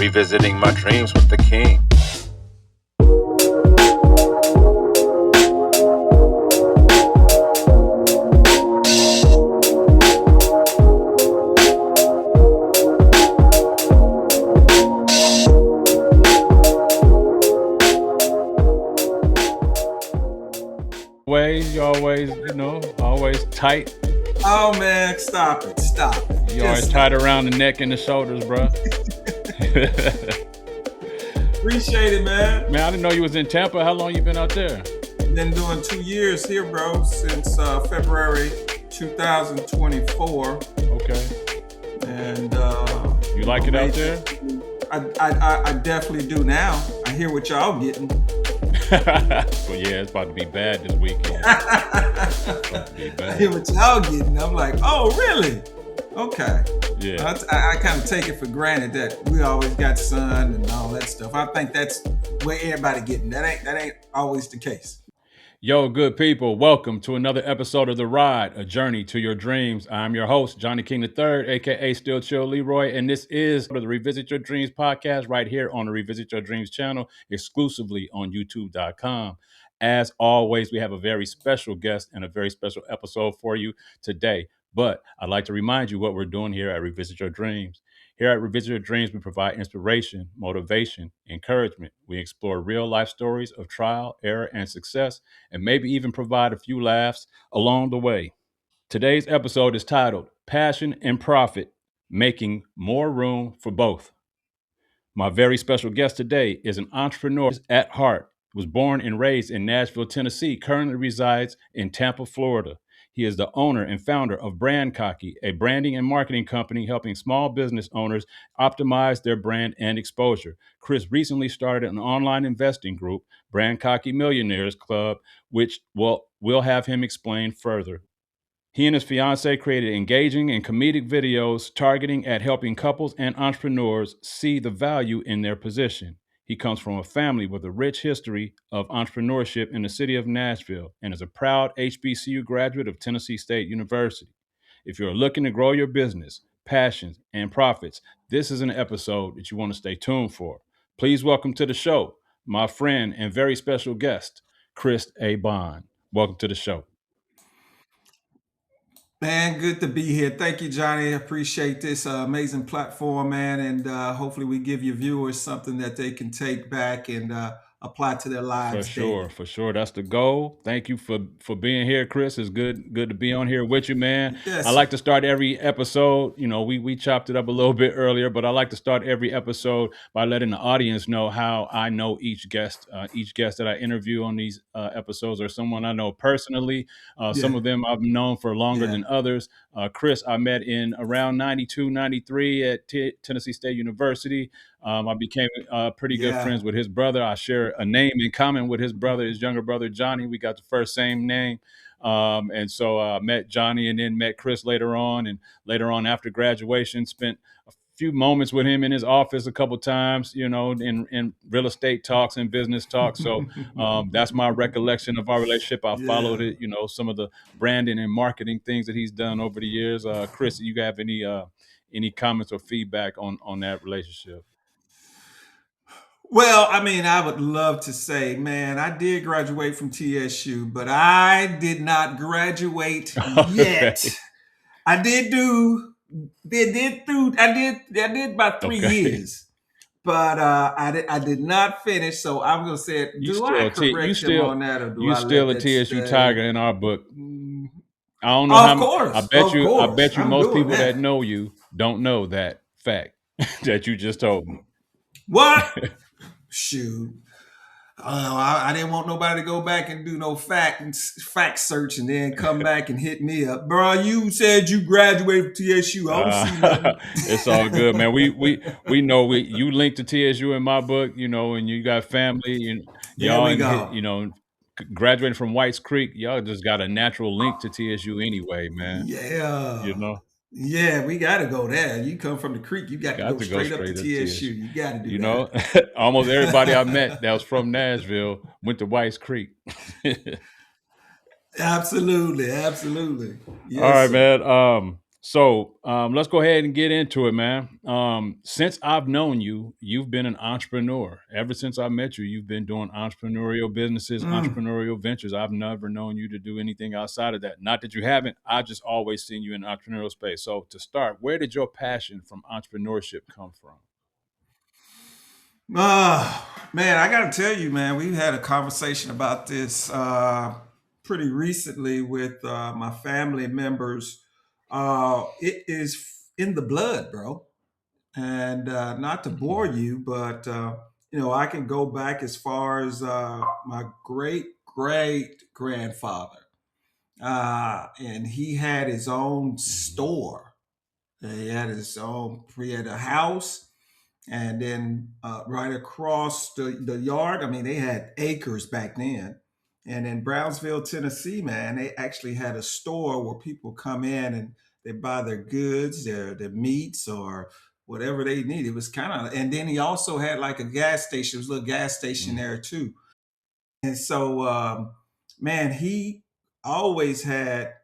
Revisiting my dreams with the king. You always tight. Oh man, stop it. You always tight around the neck and the shoulders, bro. Appreciate it, man. Man, I didn't know you was in Tampa. How long you been out there? Been doing 2 years here, bro, since February 2024. Okay. And you like it out there? I definitely do now. I hear what y'all getting. Well, yeah, it's about to be bad this weekend. I hear what y'all getting. I'm like, oh, really? Okay. Yeah. I kind of take it for granted that we always got sun and all that stuff. I think that's where everybody getting. That ain't always the case. Yo, good people, welcome to another episode of The RYD, a journey to your dreams. I'm your host, Johnny King III, aka Still Chill Leroy, and this is the Revisit Your Dreams podcast right here on the Revisit Your Dreams channel, exclusively on YouTube.com. As always, we have a very special guest and a very special episode for you today. But I'd like to remind you what we're doing here at Revisit Your Dreams. Here at Revisit Your Dreams, we provide inspiration, motivation, encouragement. We explore real life stories of trial, error, and success, and maybe even provide a few laughs along the way. Today's episode is titled Passion and Profit, Making More Room for Both. My very special guest today is an entrepreneur at heart. Was born and raised in Nashville, Tennessee, currently resides in Tampa, Florida. He is the owner and founder of Brand Cocky, a branding and marketing company helping small business owners optimize their brand and exposure. Chris recently started an online investing group, Brand Cocky Millionaires Club, which we'll have him explain further. He and his fiancée created engaging and comedic videos targeting at helping couples and entrepreneurs see the value in their position. He comes from a family with a rich history of entrepreneurship in the city of Nashville and is a proud HBCU graduate of Tennessee State University. If you're looking to grow your business, passions, and profits, this is an episode that you want to stay tuned for. Please welcome to the show my friend and very special guest, Chris A. Bond. Welcome to the show. Man, good to be here. Thank you, Johnny. I appreciate this amazing platform, man. And hopefully we give your viewers something that they can take back and apply to their lives. For sure. That's the goal. Thank you for being here, Chris. It's good to be on here with you, man. Yes. I like to start every episode. You know, we chopped it up a little bit earlier, but I like to start every episode by letting the audience know how I know each guest that I interview on these episodes or someone I know personally. Some of them I've known for longer than others. Chris, I met in around 92, 93 at Tennessee State University. I became pretty good friends with his brother. I share a name in common with his brother, his younger brother, Johnny. We got the same name. And so I met Johnny and then met Chris later on. And later on after graduation, spent a few moments with him in his office a couple times, you know, in real estate talks and business talks. So that's my recollection of our relationship. I followed it, you know, some of the branding and marketing things that he's done over the years. Chris, you have any comments or feedback on that relationship? Well, I mean, I would love to say, man, I did graduate from TSU, but I did not graduate yet. I did about 3 years, but I did not finish. So I'm gonna say, I correct him on that, or do you I still let a that TSU stay? Tiger in our book? I don't know Of course. I bet you I'm most doing people that know you don't know that fact that you just told me. What? Shoot. I didn't want nobody to go back and do no fact search and then come back and hit me up. Bro, you said you graduated from TSU. I don't see nothing. It's all good, man. We know you linked to TSU in my book, you know, and you got family and y'all, you know, graduating from Whites Creek, y'all just got a natural link to TSU anyway, man. Yeah. You know? Yeah, we got to go there. You come from the creek, you got to go straight up to TSU. You got to do that. You know, almost everybody I met that was from Nashville went to Whites Creek. Absolutely. Yes, all right, man. So let's go ahead and get into it, man. Since I've known you, you've been an entrepreneur. Ever since I met you, you've been doing entrepreneurial businesses, Mm. entrepreneurial ventures. I've never known you to do anything outside of that. Not that you haven't. I just always seen you in the entrepreneurial space. So to start, where did your passion from entrepreneurship come from? Man, I got to tell you, man, we had a conversation about this pretty recently with my family members. It is in the blood, bro. And not to bore Mhm. you, but I can go back as far as my great grandfather, and he had his own Mhm. store. He had a house, and then right across the yard, I mean, they had acres back then. And in Brownsville, Tennessee, man, they actually had a store where people come in and they buy their goods, their meats, or whatever they need. It was kind of, and then he also had like a gas station. There was a little gas station Mhm. there too. And so, man, he always had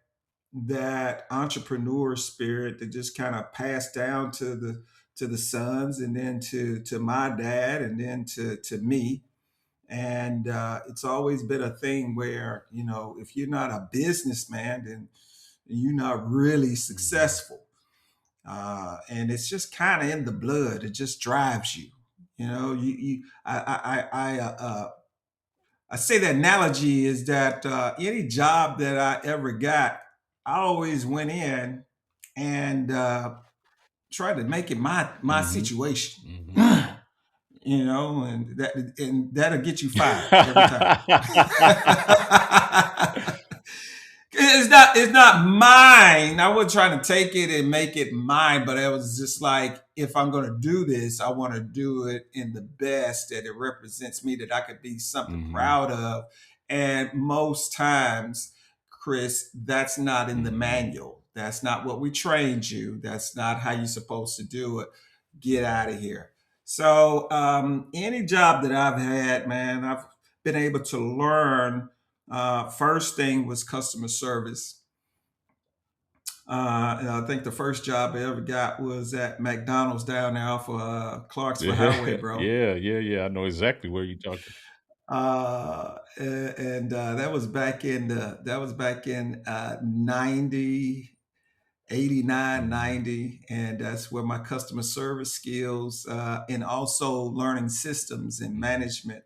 that entrepreneur spirit that just kind of passed down to the sons, and then to my dad, and then to me. And it's always been a thing where, if you're not a businessman, then you're not really Mhm. successful. And it's just kind of in the blood. It just drives you. I say the analogy is that any job that I ever got, I always went in and tried to make it my Mhm. situation. Mhm. And that'll get you fired every time. It's not mine. I wasn't trying to take it and make it mine, but it was just like, if I'm gonna do this, I want to do it in the best that it represents me, that I could be something Mhm. proud of. And most times, Chris, that's not in the Mhm. manual. That's not what we trained you. That's not how you're supposed to do it. Get out of here. So any job that I've had, man, I've been able to learn. First thing was customer service. And I think the first job I ever got was at McDonald's down there off of Clarksville Highway, Yeah, bro. yeah, yeah, yeah. I know exactly where you're talking. And that was back in 90, 89, Mhm. 90, and that's where my customer service skills and also learning systems and Mhm. management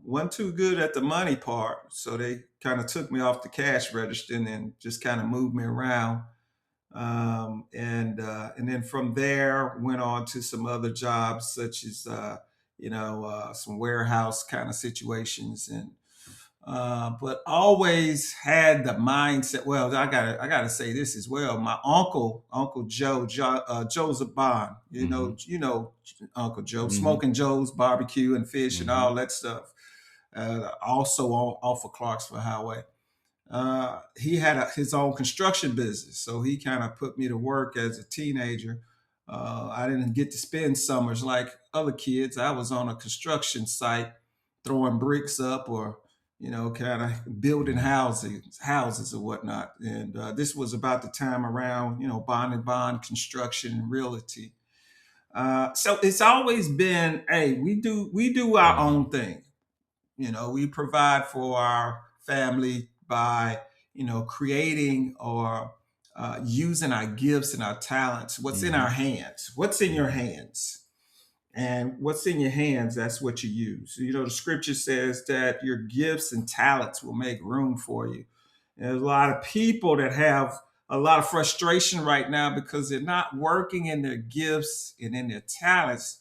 wasn't too good at the money part, so they kind of took me off the cash register and then just kind of moved me around. And then from there went on to some other jobs, such as some warehouse kind of situations, and but always had the mindset. Well, I gotta say this as well. My Uncle Joseph Bond, Mhm. Uncle Joe, Mhm. Smoking Joe's barbecue and fish and Mhm. all that stuff. Also off of Clarksville Highway. He had his own construction business, so he kind of put me to work as a teenager. I didn't get to spend summers like other kids. I was on a construction site throwing bricks up, or kind of building Mhm. houses or whatnot. And this was about the time around, bond construction and realty. So it's always been, hey, we do our Mhm. own thing. We provide for our family by creating or using our gifts and our talents. What's in our Mhm. hands? What's in your Mhm. hands? And what's in your hands, that's what you use. The scripture says that your gifts and talents will make room for you. And there's a lot of people that have a lot of frustration right now because they're not working in their gifts and in their talents,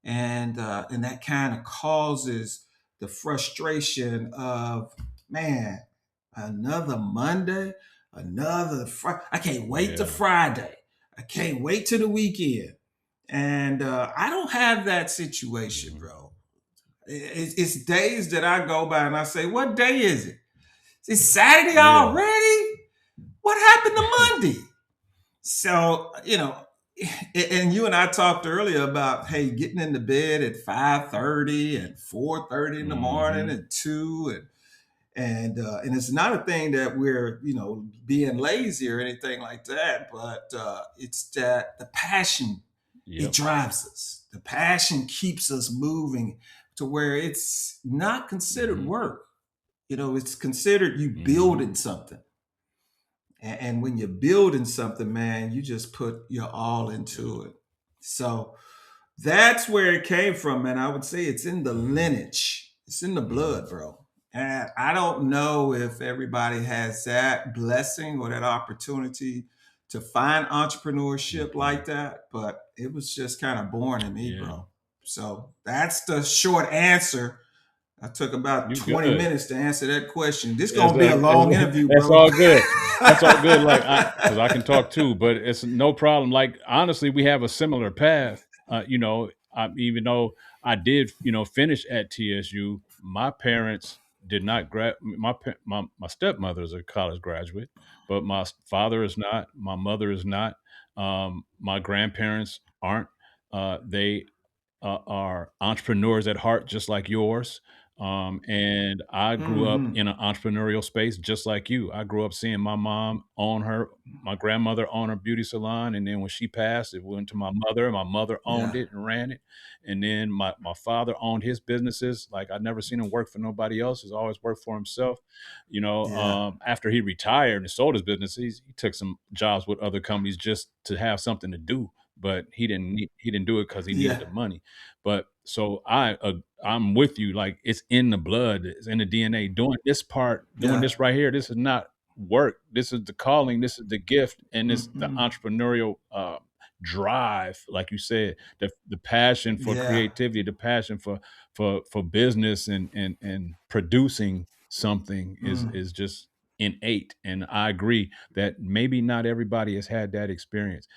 and that kind of causes the frustration of, man, another Monday, I can't wait to Yeah. Friday, I can't wait to the weekend. And I don't have that situation, Mhm. bro. It's days that I go by and I say, what day is it? It's Saturday Yeah. already. What happened to Monday? So, and you and I talked earlier about, hey, getting into bed at 5:30 and 4:30 in the morning Mhm. and 2, And it's not a thing that we're being lazy or anything like that, but it's that the passion, it Yep. drives us. The passion keeps us moving to where it's not considered Mhm. work. It's considered you Mhm. building something. And when you're building something, man, you just put your all into it. So that's where it came from, man. I would say it's in the lineage. It's in the Mhm. blood, bro. And I don't know if everybody has that blessing or that opportunity to find entrepreneurship Mhm. like that, but it was just kind of born in me, Yeah. bro. So that's the short answer. I took about You 20 good. minutes to answer that question. This It's gonna be a long interview, that's bro. all good. That's all good. Like, because I can talk too, but it's no problem. Like, honestly, we have a similar path. Even though I did, finish at TSU, my parents did not grad. My stepmother is a college graduate, but my father is not. My mother is not. My grandparents aren't. They are entrepreneurs at heart, just like yours. And I grew up Hmm. in an entrepreneurial space, just like you. I grew up seeing my grandmother own her beauty salon. And then when she passed, it went to my mother. My mother owned Yeah. it and ran it. And then my father owned his businesses. Like, I never seen him work for nobody else. He's always worked for himself. Yeah. After he retired and sold his business, he took some jobs with other companies just to have something to do, but he didn't do it because he needed Yeah. the money. But so I'm with you. Like, it's in the blood, it's in the DNA. Doing Yeah. this right here. This is not work. This is the calling. This is the gift, and it's the Hmm. entrepreneurial drive, like you said, the passion for Yeah. creativity, the passion for business and producing something Mm. is just innate. And I agree that maybe not everybody has had that experience.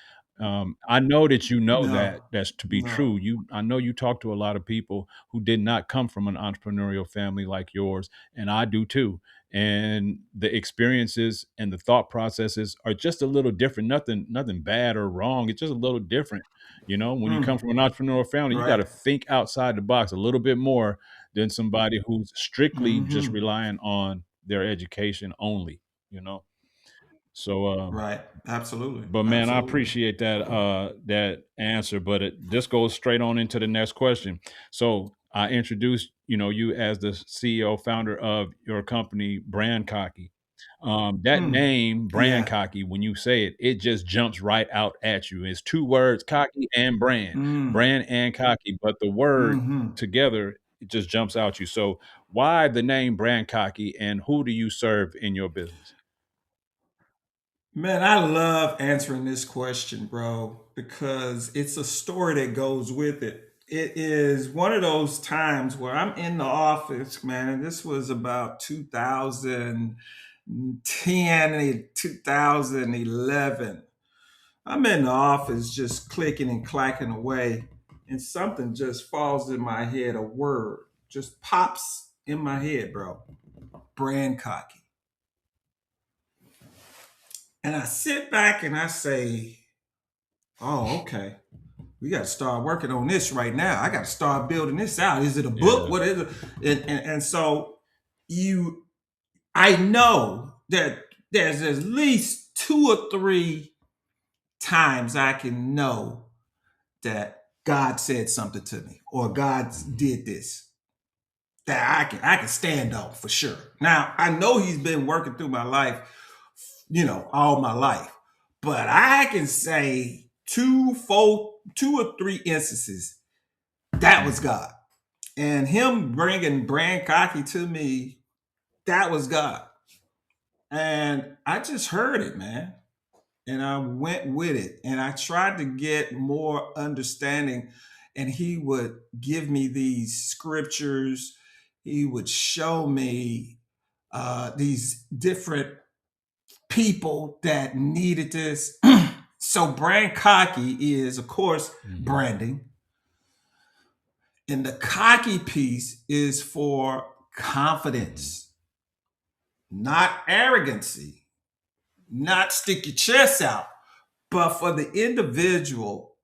I know that you know No. that that's to be No. true. I know you talk to a lot of people who did not come from an entrepreneurial family like yours, and I do too. And the experiences and the thought processes are just a little different. Nothing bad or wrong. It's just a little different. When you come Mm. from an entrepreneurial family, you got Right. to think outside the box a little bit more than somebody who's strictly just Hmm. relying on their education only. You know. So Right. Absolutely. but man, I Absolutely. appreciate that answer. But this goes straight on into the next question. So I introduced you as the CEO founder of your company, Brand Cocky. That Mm. name, Brand Yeah. Cocky, when you say it, it just jumps right out at you. It's two words, cocky and Mm. brand and cocky, but the word Hmm. together, it just jumps out you. So why the name Brand Cocky, and who do you serve in your business? Man, I love answering this question, bro, because it's a story that goes with it. It is one of those times where I'm in the office, man, and this was about 2010 and 2011. I'm in the office just clicking and clacking away, and something just falls in my head. A word just pops in my head, bro. Brand cocky. And I sit back and I say, oh, okay. We got to start working on this right now. I got to start building this out. Is it a book? Yeah. What is it? And so you, I know that there's at least two or three times I can know that God said something to me or God Mhm. did this that I can stand on for sure. Now I know He's been working through my life, all my life, but I can say two or three instances that was Mhm. God, and Him bringing Brand Cocky to me, that was God, and I just heard it, man. And I went with it and I tried to get more understanding. And he would give me these scriptures, he would show me these different people that needed this. So, brand cocky is, of course, Mhm. branding. And the cocky piece is for Mhm. confidence, not arrogancy, not stick your chest out, but for the individual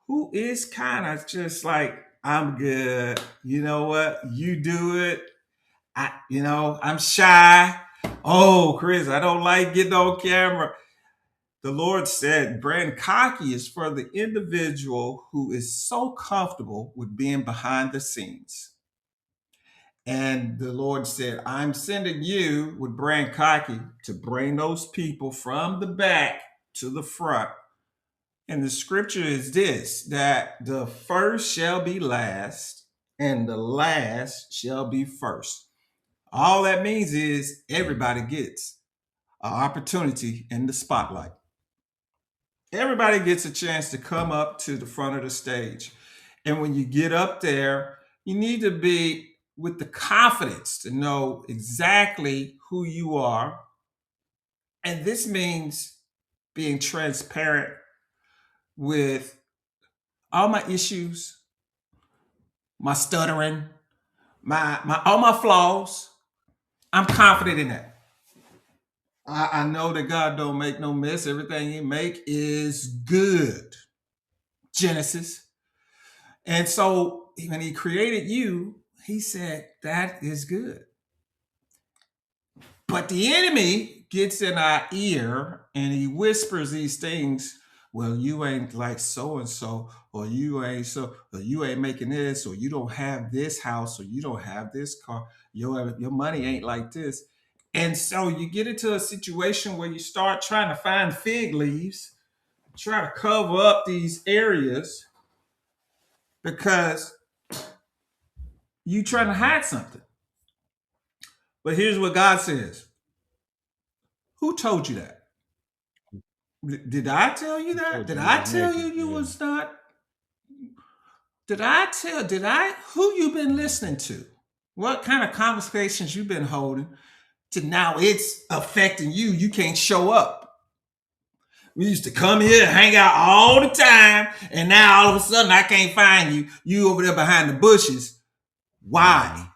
who is kind of just like, I'm good. You know what? You do it. I'm shy. Oh, Chris, I don't like getting on camera. The Lord said, brand cocky is for the individual who is so comfortable with being behind the scenes. And the Lord said, I'm sending you with brand cocky to bring those people from the back to the front. And the scripture is this, that the first shall be last and the last shall be first. All that means is everybody gets an opportunity in the spotlight. Everybody gets a chance to come up to the front of the stage. And when you get up there, you need to be with the confidence to know exactly who you are. And this means being transparent with all my issues, my stuttering, my all my flaws. I'm confident in that. I know that God don't make no mess. Everything he make is good. Genesis. And so when he created you, he said, that is good. But the enemy gets in our ear and he whispers these things. Well, you ain't like so and so, or you ain't so, or you ain't making this, or you don't have this house, or you don't have this car. Your money ain't like this. And so you get into a situation where you start trying to find fig leaves, try to cover up these areas because you trying to hide something. But here's what God says. Who told you that? Did I tell you that? Did I tell you you was not? Did I, who you been listening to? What kind of conversations you been holding to now it's affecting you? You can't show up. We used to come here, hang out all the time, and now all of a sudden I can't find you. You over there behind the bushes. Why?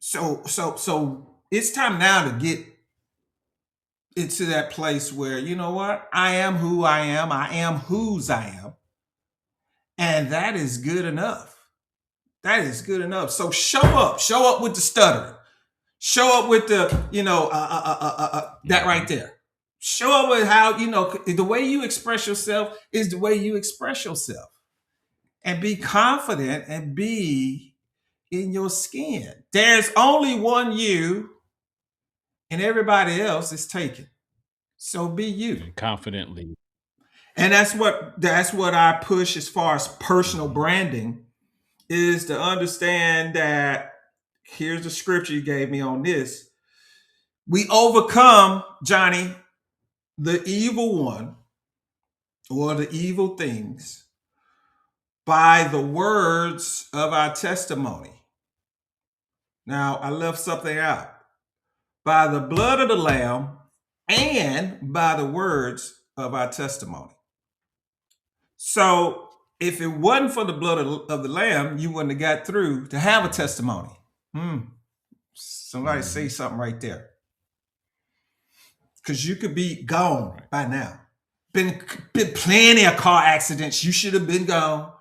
So it's time now to get into that place where, you know what? I am who I am. I am whose I am. And that is good enough. That is good enough. So show up with the stuttering. Show up with the, that right there. Show up with how, the way you express yourself is the way you express yourself. And be confident and be in your skin. There's only one you and everybody else is taken. So be you. Confidently. And that's what I push as far as personal branding is to understand that here's the scripture you gave me on this. We overcome, Johnny, the evil one or the evil things by the words of our testimony. Now, I left something out. By the blood of the Lamb and by the words of our testimony. So if it wasn't for the blood of the Lamb, you wouldn't have got through to have a testimony. Somebody say something right there. Because you could be gone by now. Been plenty of car accidents. You should have been gone.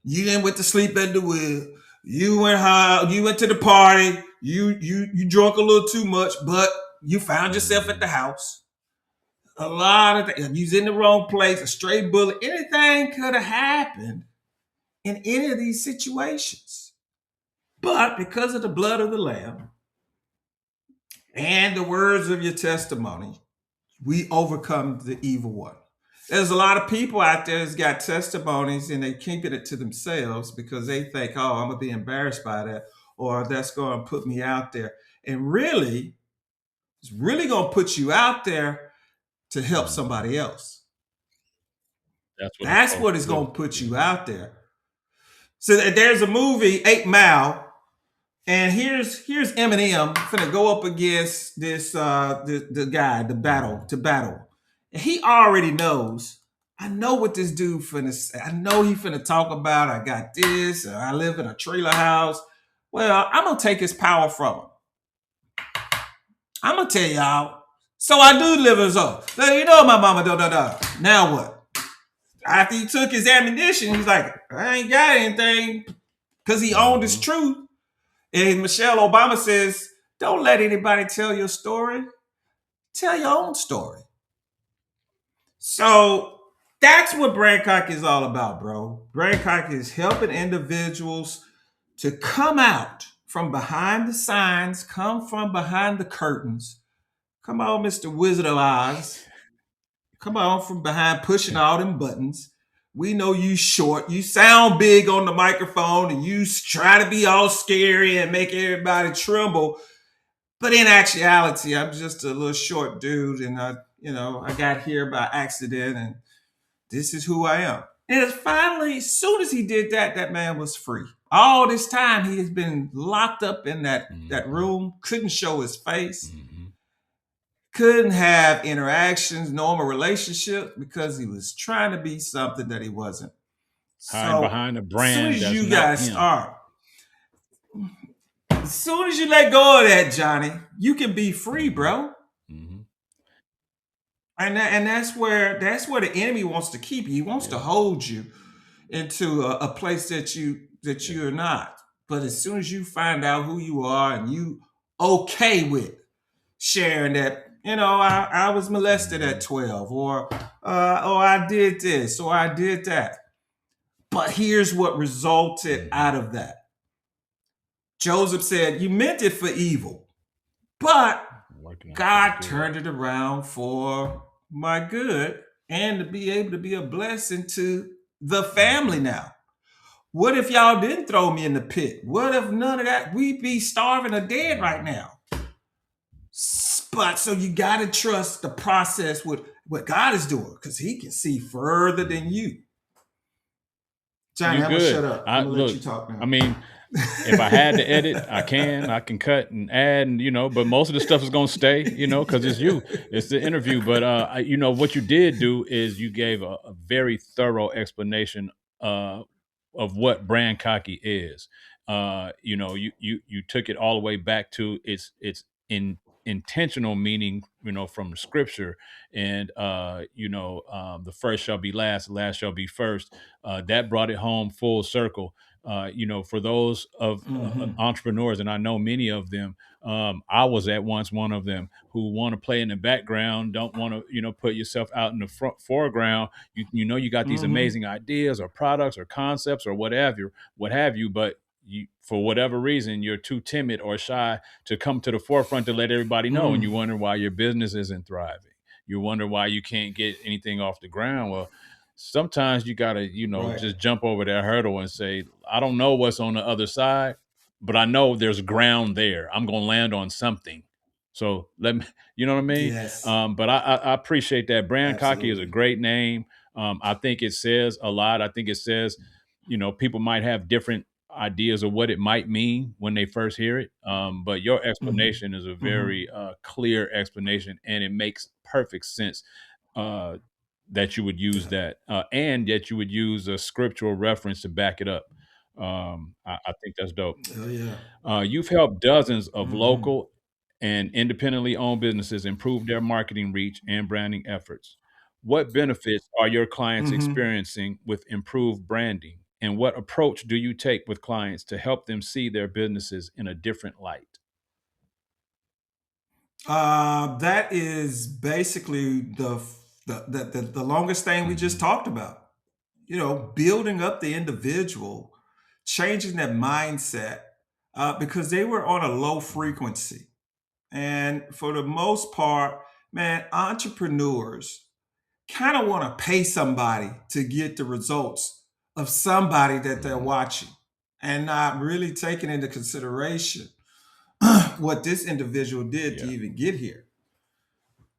You didn't went to sleep at the wheel. You went high. You went to the party. You drunk a little too much, but you found yourself at the house. A lot of things. You was in the wrong place. A stray bullet. Anything could have happened in any of these situations. But because of the blood of the Lamb and the words of your testimony, we overcome the evil one. There's a lot of people out there that's got testimonies and they keeping it to themselves because they think, oh, I'm going to be embarrassed by that, or that's going to put me out there. And really, it's really going to put you out there to help somebody else. That's what is going to put you out there. So there's a movie, 8 Mile, and here's Eminem finna go up against this the guy, the battle. And he already knows. I know what this dude finna say. I know he finna talk about. I got this. Or I live in a trailer house. Well, I'm gonna take his power from him. I'm gonna tell y'all. So I do live as old. You know my mama da. Now what? After he took his ammunition, he's like, I ain't got anything, because he owned his truth. And Michelle Obama says, don't let anybody tell your story. Tell your own story. So that's what Brandcock is all about, bro. Brandcock is helping individuals to come out from behind the signs, come from behind the curtains. Come on, Mr. Wizard of Oz. Come on from behind pushing all them buttons. We know you short. You sound big on the microphone and you try to be all scary and make everybody tremble. But in actuality, I'm just a little short dude, and I got here by accident, and this is who I am. And finally, as soon as he did that, that man was free. All this time, he has been locked up in that room, couldn't show his face, couldn't have interactions, normal relationships, because he was trying to be something that he wasn't. Hiding behind a brand as soon as that's you not guys him. start, as soon as you let go of that, Johnny, you can be free, bro. And that's where the enemy wants to keep you. He wants to hold you into a place that you're not. But as soon as you find out who you are and you okay with sharing that, I was molested at 12, or I did this, or I did that. But here's what resulted out of that. Joseph said, you meant it for evil, but God turned it around for my good and to be able to be a blessing to the family now. What if y'all didn't throw me in the pit? What if none of that? We'd be starving or dead right now. But so you got to trust the process with what God is doing, because he can see further than you. Johnny, I'm going to shut up. I'm going to let you talk now. I mean, if I had to edit, I can cut and add, and but most of the stuff is going to stay, because it's the interview. But what you did do is you gave a very thorough explanation of what brand cocky is. You took it all the way back to its intentional meaning, from the scripture, and the first shall be last, the last shall be first. That brought it home full circle. For those of entrepreneurs, and I know many of them, I was at once one of them, who want to play in the background, don't want to, put yourself out in the foreground. You got these amazing ideas or products or concepts or what have you, but for whatever reason, you're too timid or shy to come to the forefront to let everybody know, and you wonder why your business isn't thriving. You wonder why you can't get anything off the ground. Well, sometimes you gotta, just jump over that hurdle and say, I don't know what's on the other side, but I know there's ground there. I'm gonna land on something. So let me, you know what I mean? Yes. But I appreciate that. Brand Cocky is a Absolutely. great name. I think it says a lot. I think it says, people might have different ideas of what it might mean when they first hear it. But your explanation is a very clear explanation, and it makes perfect sense. That you would use that, and that you would use a scriptural reference to back it up. I think that's dope. Oh yeah. You've helped dozens of local and independently owned businesses improve their marketing reach and branding efforts. What benefits are your clients experiencing with improved branding, and what approach do you take with clients to help them see their businesses in a different light? That is basically the longest thing we just talked about. Building up the individual, changing that mindset, because they were on a low frequency. And for the most part, man, entrepreneurs kind of want to pay somebody to get the results of somebody that they're watching, and not really taking into consideration what this individual did to even get here.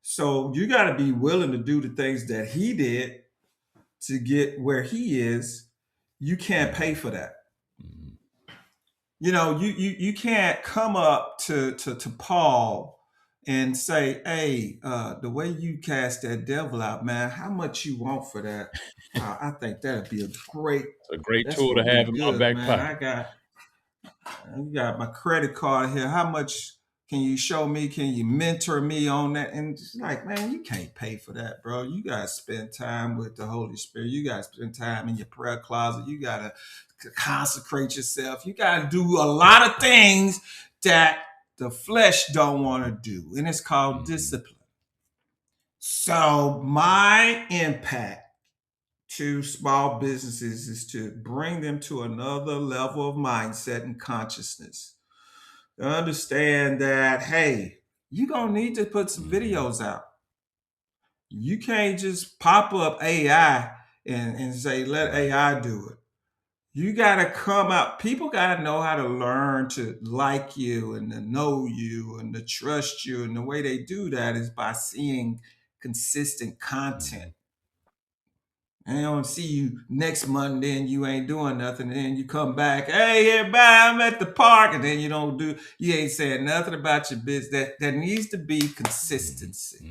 So you got to be willing to do the things that he did to get where he is. You can't pay for that. You can't come up to Paul and say, hey, the way you cast that devil out, man, how much you want for that? I think that'd be It's a great that's tool to gonna be have in my good, back man. pocket. You got my credit card here. How much Can you show me? Can you mentor me on that? And it's like, man, you can't pay for that, bro. You gotta spend time with the Holy Spirit. You gotta spend time in your prayer closet. You gotta consecrate yourself. You gotta do a lot of things that the flesh don't want to do, and it's called discipline. So my impact to small businesses is to bring them to another level of mindset and consciousness. To understand that, hey, you're going to need to put some videos out. You can't just pop up AI and say, let AI do it. You got to come out. People got to know how to learn to like you and to know you and to trust you. And the way they do that is by seeing consistent content. And they don't see you next Monday and you ain't doing nothing. And then you come back, hey, everybody, I'm at the park. And then you ain't saying nothing about your business. There needs to be consistency.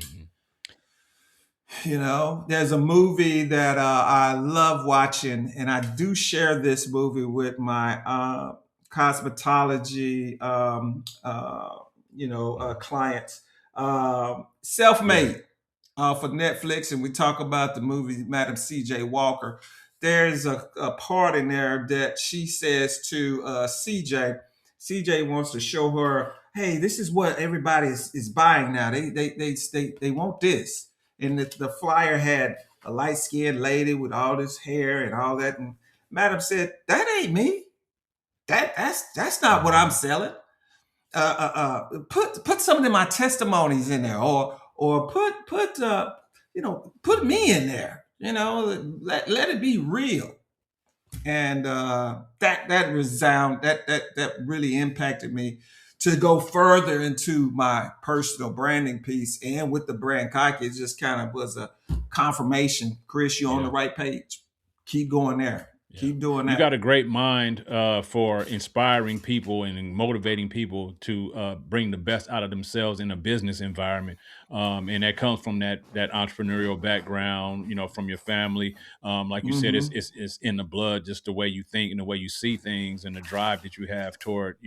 You know, there's a movie that I love watching, and I do share this movie with my cosmetology, clients. Self-Made for Netflix, and we talk about the movie Madam C.J. Walker. There's a part in there that she says to CJ. CJ wants to show her, hey, this is what everybody is buying now. They want this. And the flyer had a light-skinned lady with all this hair and all that. And Madam said, that ain't me. That's not what I'm selling. Put some of my testimonies in there, or put me in there. Let it be real. And that really impacted me to go further into my personal branding piece. And with the brand Kaki, it just kind of was a confirmation. Chris, you're on the right page. Keep going there. Yeah. Keep doing that. You got a great mind for inspiring people and motivating people to bring the best out of themselves in a business environment. And that comes from that entrepreneurial background, from your family. Like you said, it's in the blood, just the way you think and the way you see things and the drive that you have toward,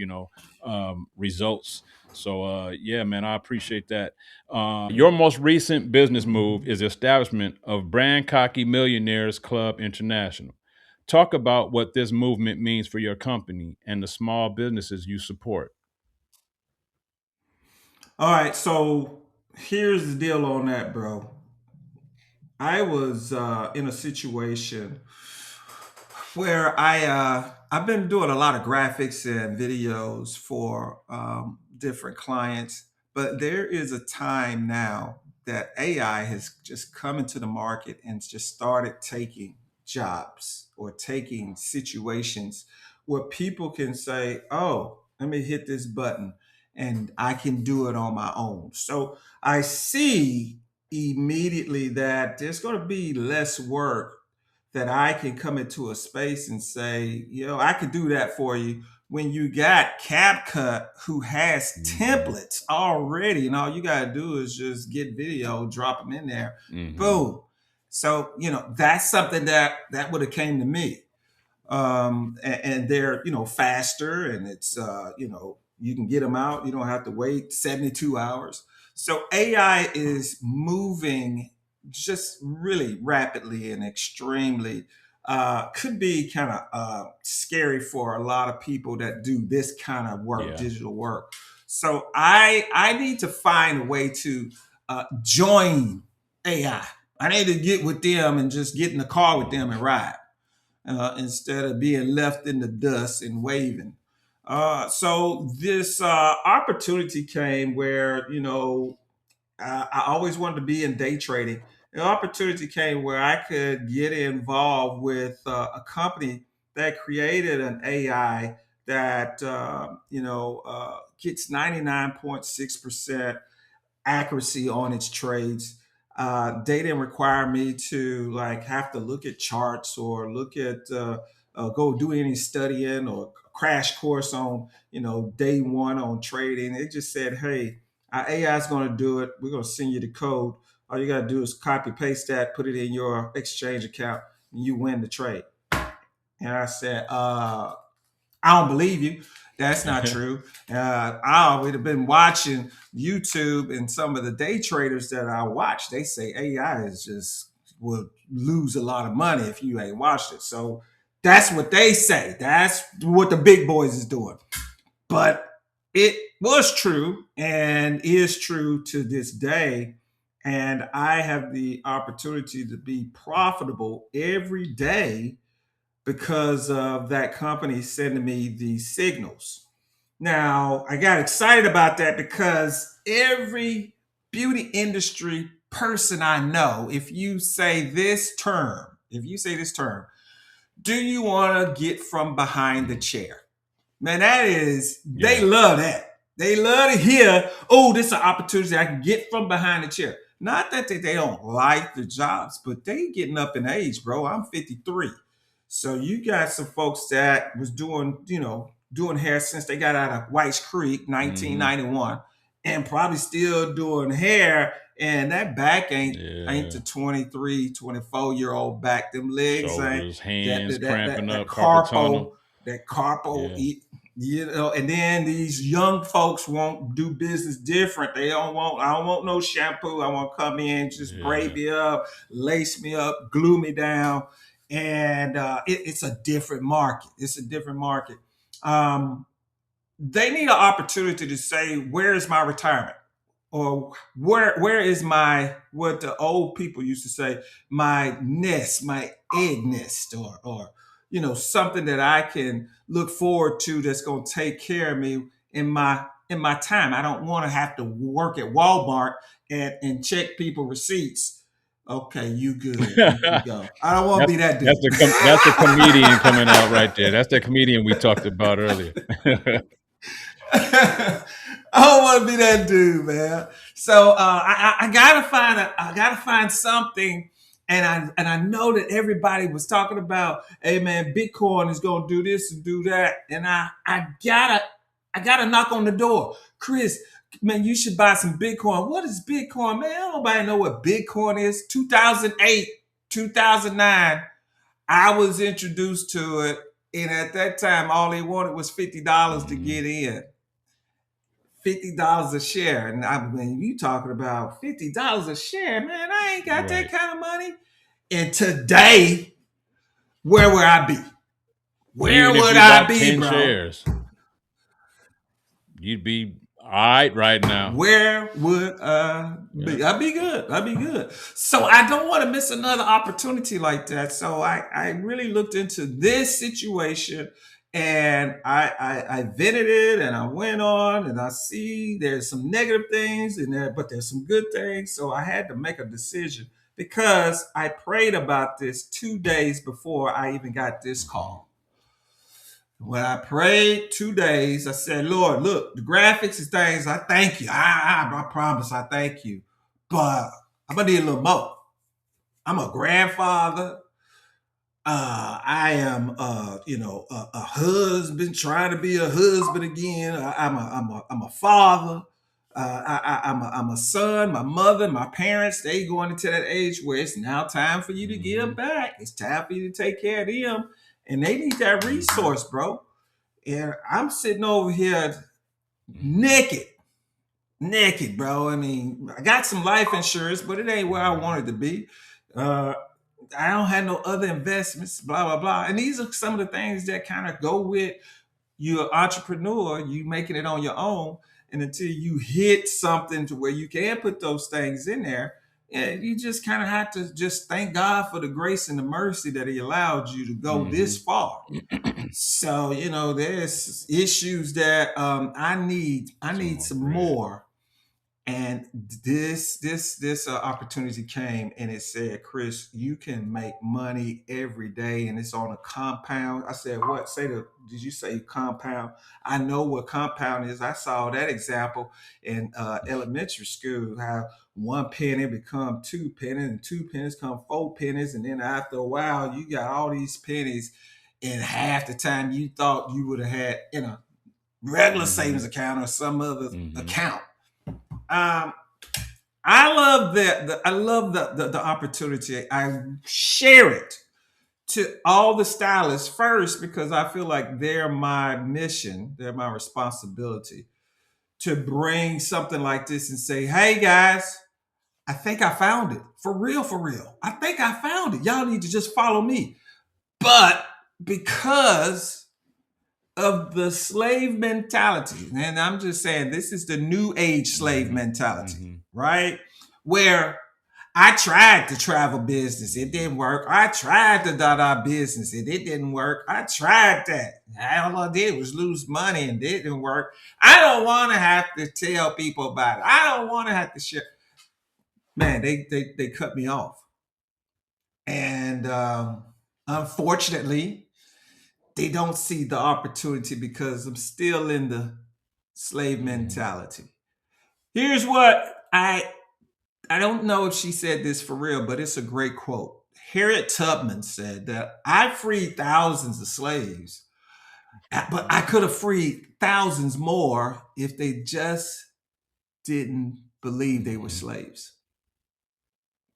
results. So, yeah, man, I appreciate that. Your most recent business move is the establishment of Brand Cocky Millionaires Club International. Talk about what this movement means for your company and the small businesses you support. All right, so here's the deal on that, bro. I was in a situation where I've been doing a lot of graphics and videos for different clients, but there is a time now that AI has just come into the market and just started taking jobs or taking situations where people can say, oh, let me hit this button and I can do it on my own. So I see immediately that there's going to be less work that I can come into a space and say, I could do that for you. When you got CapCut, who has templates already, and all you got to do is just get video, drop them in there, boom. So, that's something that would have came to me. And they're, faster, and it's, you can get them out. You don't have to wait 72 hours. So AI is moving just really rapidly and extremely, could be kind of scary for a lot of people that do this kind of work, digital work. So I need to find a way to join AI. I need to get with them and just get in the car with them and ride. Instead of being left in the dust and waving. So this opportunity came where, I always wanted to be in day trading. An opportunity came where I could get involved with a company that created an AI that, gets 99.6% accuracy on its trades. They didn't require me to have to look at charts or look at go do any studying or crash course on day one on trading. It just said, hey, our AI is going to do it. We're going to send you the code. All you got to do is copy paste that, put it in your exchange account, and you win the trade. And I said, I don't believe you. That's not true. I would have been watching YouTube, and some of the day traders that I watch, they say AI is just will lose a lot of money if you ain't watched it. So that's what they say. That's what the big boys is doing. But it was true and is true to this day. And I have the opportunity to be profitable every day because of that company sending me these signals. Now, I got excited about that because every beauty industry person I know, if you say this term, do you want to get from behind the chair? Man, they love that. They love to hear, oh, this is an opportunity I can get from behind the chair. Not that they don't like the jobs, but they getting up in age, bro. I'm 53. So you got some folks that was doing hair since they got out of White's Creek, 1991, and probably still doing hair. And that back ain't the 23, 24-year-old back. Them legs shoulders, hands that cramping up, carpal tunnel. That carpal, and then these young folks won't do business different. I don't want no shampoo. I want to come in, just braid me up, lace me up, glue me down. And it's a different market. It's a different market. They need an opportunity to say, where is my retirement? Or where is my, what the old people used to say, my nest, my egg nest, or something that I can look forward to that's going to take care of me in my time. I don't want to have to work at Walmart and check people receipts. Okay, you good. You can go. I don't want to be that dude. That's the comedian coming out right there. That's the comedian we talked about earlier. I don't want to be that dude, man. So I gotta find something, and I know that everybody was talking about, hey man, Bitcoin is gonna do this and do that, and I gotta knock on the door. Chris, man, you should buy some Bitcoin. What is Bitcoin, man? Nobody know what Bitcoin is. 2008, 2009, I was introduced to it, and at that time, all they wanted was $50 to get in. $50 a share. And I mean, you talking about $50 a share, man, I ain't got that kind of money. And today, where would I be? Where would I be, 10 bro? Shares, you'd be all right now. Where would I be? I'd be good. I'd be good. So I don't want to miss another opportunity like that. So I really looked into this situation, and I vetted it, and I went on, and I see there's some negative things in there, but there's some good things. So I had to make a decision because I prayed about this 2 days before I even got this call. When I prayed 2 days, I said, Lord, look, the graphics and things, I thank you. I promise I thank you. But I'm going to need a little more. I'm a grandfather. I am, a husband, trying to be a husband again. I'm a father. I'm a son. My mother, my parents, they going into that age where it's now time for you to give back. It's time for you to take care of them. And they need that resource, bro. And I'm sitting over here naked, bro. I mean, I got some life insurance, but it ain't where I wanted to be. I don't have no other investments, blah, blah, blah. And these are some of the things that kind of go with you're an entrepreneur, you making it on your own. And until you hit something to where you can put those things in there, you just kind of have to just thank God for the grace and the mercy that he allowed you to go this far. So, there's issues that I need some more. And this opportunity came, and it said, Chris, you can make money every day, and it's on a compound. I said, what? Did you say compound? I know what compound is. I saw that example in elementary school, how 1 penny become 2 pennies, and 2 pennies come 4 pennies. And then after a while, you got all these pennies in half the time you thought you would have had in a regular savings account or some other account. I love that. I love the opportunity. I share it to all the stylists first, because I feel like they're my mission, they're my responsibility to bring something like this and say, hey guys, I think I found it. For real, for real. I think I found it. Y'all need to just follow me. But because of the slave mentality, and I'm just saying this is the new age slave mentality, right? Where I tried to travel business, it didn't work. I tried the Dada business, it didn't work. I tried that. All I did was lose money and it didn't work. I don't want to have to tell people about it. I don't want to have to share. Man, they cut me off. And unfortunately, they don't see the opportunity because I'm still in the slave mentality. Here's what I don't know if she said this for real, but it's a great quote. Harriet Tubman said that I freed thousands of slaves, but I could have freed thousands more if they just didn't believe they were slaves.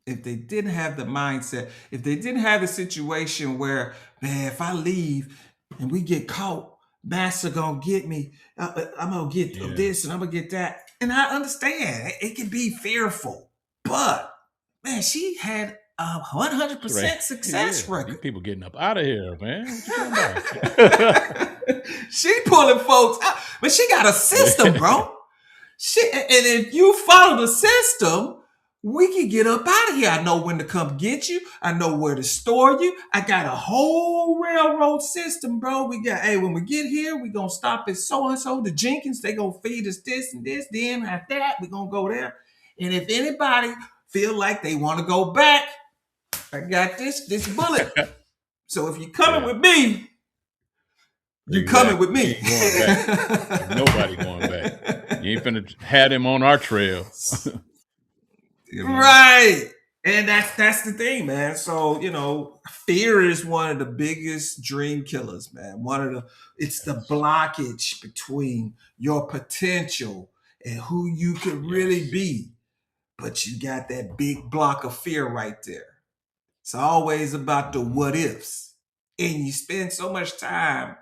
If they didn't have the mindset, if they didn't have a situation where, man, if I leave and we get caught, master gonna get me. I'm gonna get this and I'm gonna get that. And I understand it can be fearful, but man, she had a 100% success record. These people getting up out of here, man. What you talking about? She pulling folks out, but she got a system, bro. And if you follow the system, we can get up out of here. I know when to come get you. I know where to store you. I got a whole railroad system, bro. We got, hey, when we get here, we gonna stop at so-and-so, the Jenkins. They gonna feed us this and this. Then at that, we gonna go there. And if anybody feel like they want to go back, I got this bullet. So if you're coming with me, you're coming with me. Going back. Nobody going back. You ain't finna have them on our trail. Right. And that's the thing, man. So, fear is one of the biggest dream killers, man. It's the blockage between your potential and who you could really be. But you got that big block of fear right there. It's always about the what ifs. And you spend so much time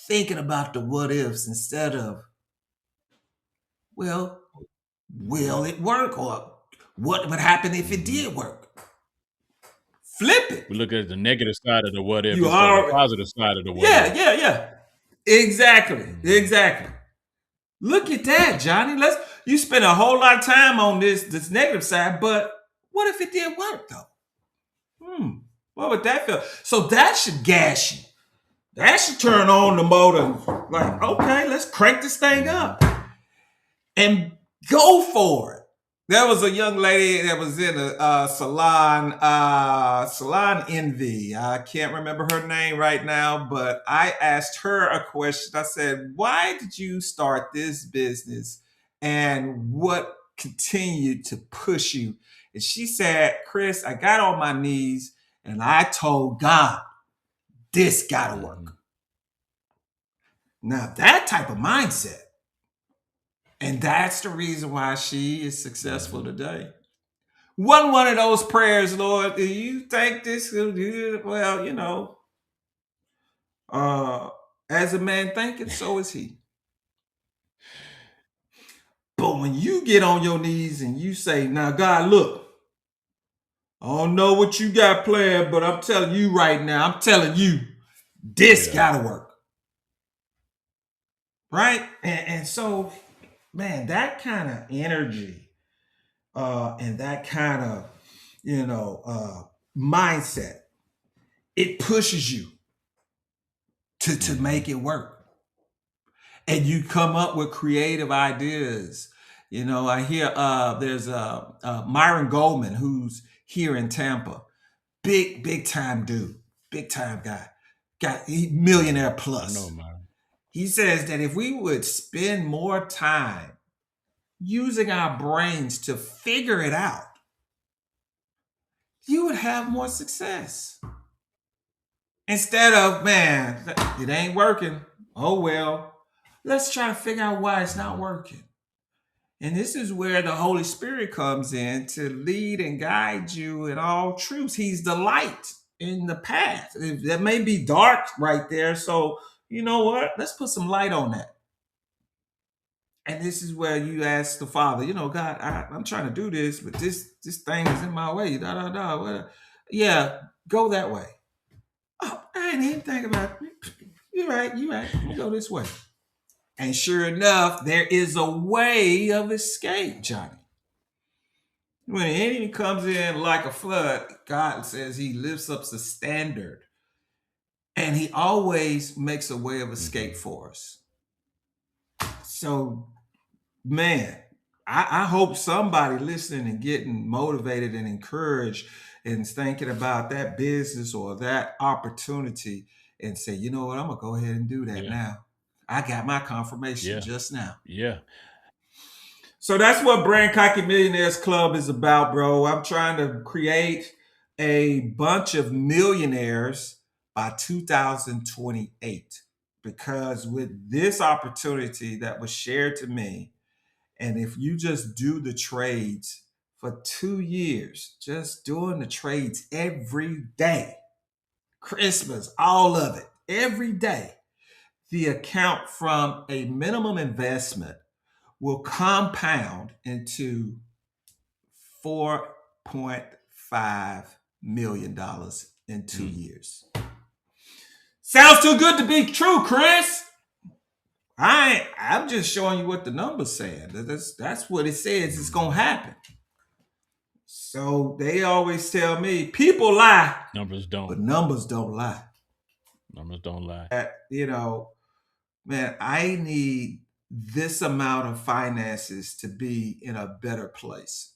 thinking about the what ifs instead of, well, will it work? Or what would happen if it did work? Flip it. We look at the negative side of the what if, the positive side of the what if. Yeah. Exactly. Look at that, Johnny. You spend a whole lot of time on this negative side, but what if it did work though? What would that feel? So that should gas you. That should turn on the motor. Like, okay, let's crank this thing up and go for it. There was a young lady that was in a salon envy. I can't remember her name right now, but I asked her a question. I said, why did you start this business and what continued to push you? And she said, Chris, I got on my knees and I told God, this gotta work. Now that type of mindset, and that's the reason why she is successful today. Wasn't one of those prayers, Lord, do you think this will do? Well, as a man thinketh, so is he. But when you get on your knees and you say, now, God, look, I don't know what you got planned, but I'm telling you right now, I'm telling you, this gotta work. Right? And so, man, that kind of energy and that kind of mindset, it pushes you to make it work. And you come up with creative ideas. I hear there's Myron Goldman, who's here in Tampa. Big time dude, big time guy. He millionaire plus. I know, Myron. He says that if we would spend more time using our brains to figure it out, you would have more success. Instead of, man, it ain't working. Oh, well, let's try to figure out why it's not working. And this is where the Holy Spirit comes in to lead and guide you in all truths. He's the light. in the path. That may be dark right there. So you know what? Let's put some light on that. And this is where you ask the Father, God, I'm trying to do this, but this thing is in my way. Da da da. Yeah, go that way. Oh, I ain't even think about it. You're right. You're right. You go this way. And sure enough, there is a way of escape, Johnny. When the enemy comes in like a flood, God says he lifts up the standard. And he always makes a way of escape for us. So, man, I hope somebody listening and getting motivated and encouraged and thinking about that business or that opportunity and say, you know what, I'm going to go ahead and do that now. I got my confirmation just now. Yeah. So that's what Brand Cocky Millionaires Club is about, bro. I'm trying to create a bunch of millionaires by 2028. Because with this opportunity that was shared to me, and if you just do the trades for 2 years, just doing the trades every day, Christmas, all of it, every day, the account from a minimum investment will compound into $4.5 million in 2 years. Sounds too good to be true, Chris. I'm just showing you what the numbers saying. That's what it says it's gonna happen. So they always tell me people lie. Numbers don't. But numbers don't lie. Numbers don't lie. Man, I need this amount of finances to be in a better place,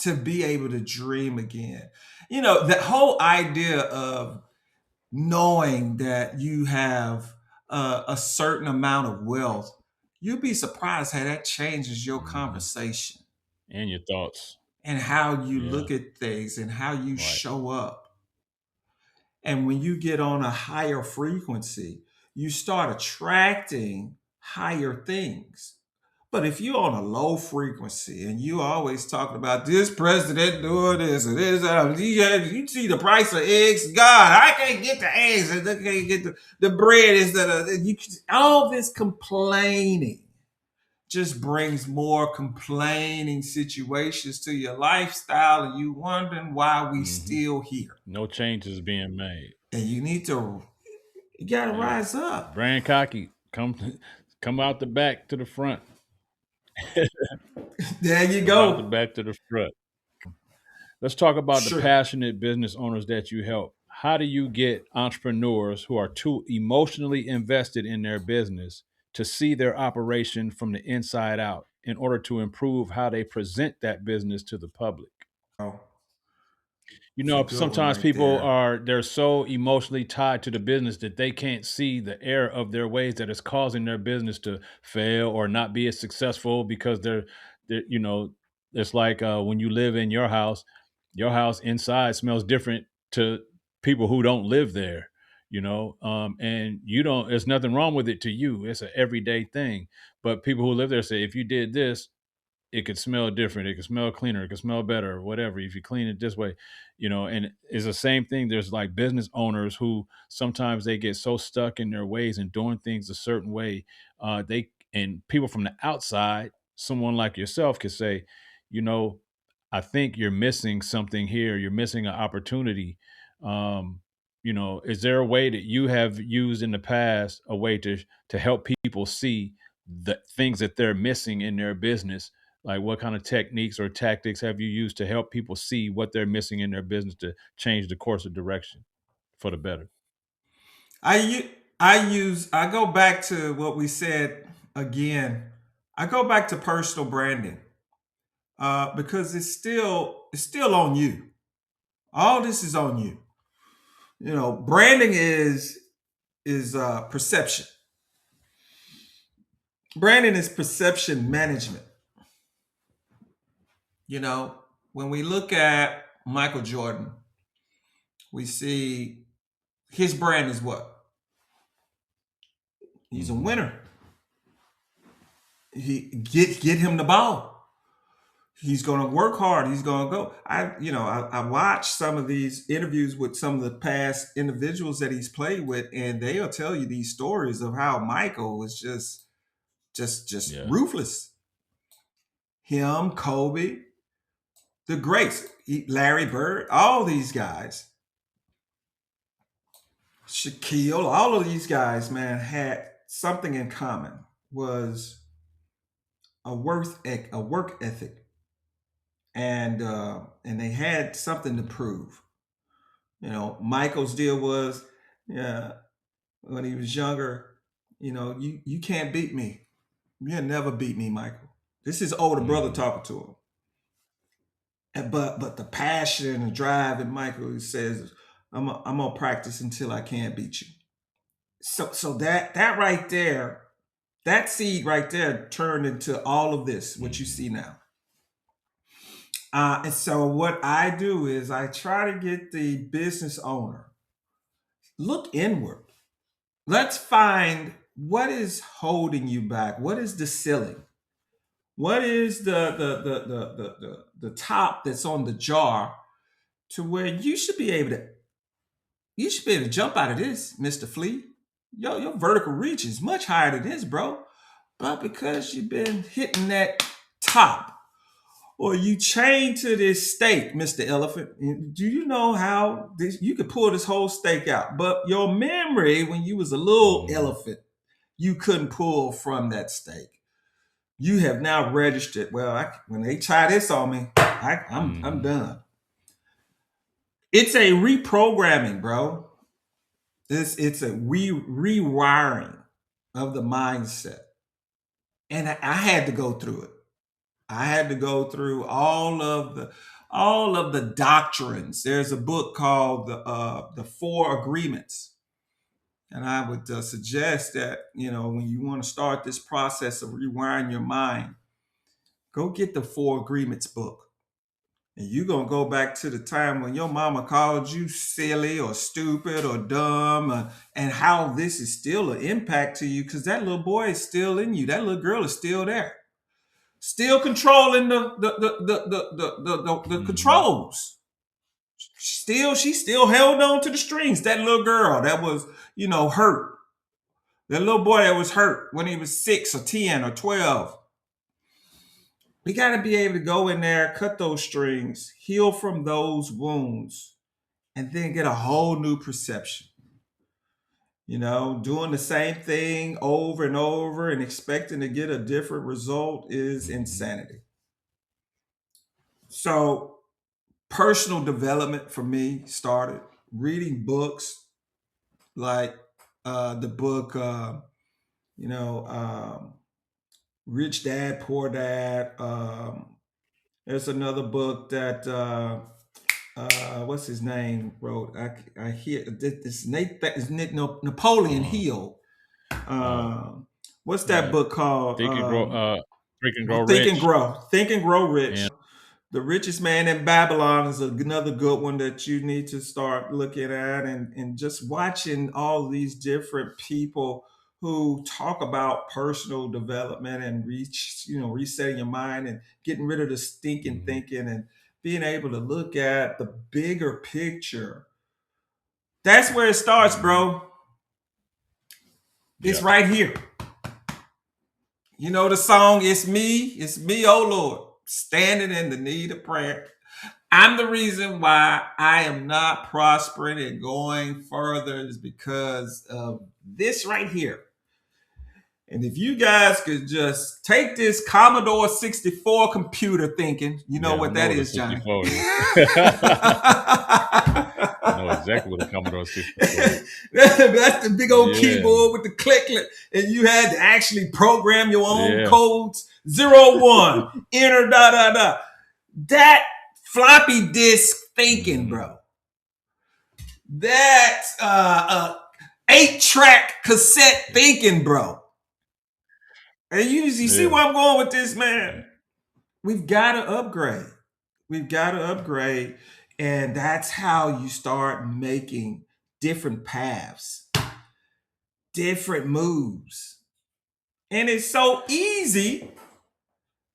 to be able to dream again. That whole idea of knowing that you have a certain amount of wealth, you'd be surprised how that changes your conversation and your thoughts and how you look at things and how you show up. And when you get on a higher frequency, you start attracting higher things. But if you're on a low frequency and you always talking about this president doing this and this, you see the price of eggs. God, I can't get the eggs. I can't get the bread. All this complaining just brings more complaining situations to your lifestyle, and you wondering why we still here. No changes being made. And you gotta rise up. Brand Cocky, come out the back to the front. There you go. Out the back to the front. Let's talk about the passionate business owners that you help. How do you get entrepreneurs who are too emotionally invested in their business to see their operation from the inside out in order to improve how they present that business to the public? Sometimes people they're so emotionally tied to the business that they can't see the error of their ways that is causing their business to fail or not be as successful because they're it's like when you live in your house inside smells different to people who don't live there, and there's nothing wrong with it to you. It's an everyday thing. But people who live there say, if you did this, it could smell different. It could smell cleaner. It could smell better, or whatever. If you clean it this way, and it's the same thing. There's like business owners who sometimes they get so stuck in their ways and doing things a certain way. And people from the outside, someone like yourself could say, I think you're missing something here. You're missing an opportunity. Is there a way that you have used in the past, a way to help people see the things that they're missing in their business? Like, what kind of techniques or tactics have you used to help people see what they're missing in their business to change the course of direction for the better? I go back to what we said again. I go back to personal branding because it's still on you. All this is on you. Branding is perception. Branding is perception management. When we look at Michael Jordan, we see his brand is what? He's a winner. He get him the ball. He's going to work hard. He's going to go. I watched some of these interviews with some of the past individuals that he's played with, and they'll tell you these stories of how Michael was just Yeah. ruthless. Him, Kobe, the greats, Larry Bird, all these guys, Shaquille, all of these guys, man, had something in common. Was a work ethic, and they had something to prove. Michael's deal was, yeah, when he was younger, you can't beat me. You'll never beat me, Michael. This is older brother talking to him. But the passion and the drive in Michael says, I'm gonna practice until I can't beat you. So that right there, that seed right there turned into all of this, what you see now. And so what I do is I try to get the business owner, look inward. Let's find what is holding you back. What is the ceiling? What is the top that's on the jar to where you should be able to jump out of this, Mr. Flea. Your vertical reach is much higher than this, bro. But because you've been hitting that top, or you chained to this stake, Mr. Elephant, do you know how you could pull this whole stake out? But your memory, when you was a little elephant, you couldn't pull from that stake. You have now registered. Well, when they try this on me, I'm done. It's a reprogramming, bro. It's a rewiring of the mindset. And I had to go through it. I had to go through all of the doctrines. There's a book called the Four Agreements. And I would suggest that, when you want to start this process of rewiring your mind, go get the Four Agreements book. And you're going to go back to the time when your mama called you silly or stupid or dumb, and how this is still an impact to you, because that little boy is still in you. That little girl is still there. Still controlling the controls. She still held on to the strings. That little girl that was, hurt. That little boy that was hurt when he was 6 or 10 or 12. We got to be able to go in there, cut those strings, heal from those wounds, and then get a whole new perception. Doing the same thing over and over and expecting to get a different result is insanity. So, personal development for me started reading books like the book, Rich Dad, Poor Dad. There's another book that what's his name wrote. I hear this Napoleon Hill. What's that book called? Think and Grow Rich. Think and Grow Rich. Yeah. The Richest Man in Babylon is another good one that you need to start looking at, and just watching all these different people who talk about personal development and resetting your mind and getting rid of the stinking thinking and being able to look at the bigger picture. That's where it starts, bro. It's right here. The song, it's me, oh Lord, standing in the need of prayer. I'm the reason why I am not prospering and going further is because of this right here. And if you guys could just take this Commodore 64 computer thinking, what that is, Johnny. I know exactly what a Commodore 64 is. That's the big old keyboard with the click, and you had to actually program your own codes. 01, enter, That floppy disk thinking, bro. That 8-track cassette thinking, bro. And you see where I'm going with this, man. We've got to upgrade. And that's how you start making different paths, different moves. And it's so easy,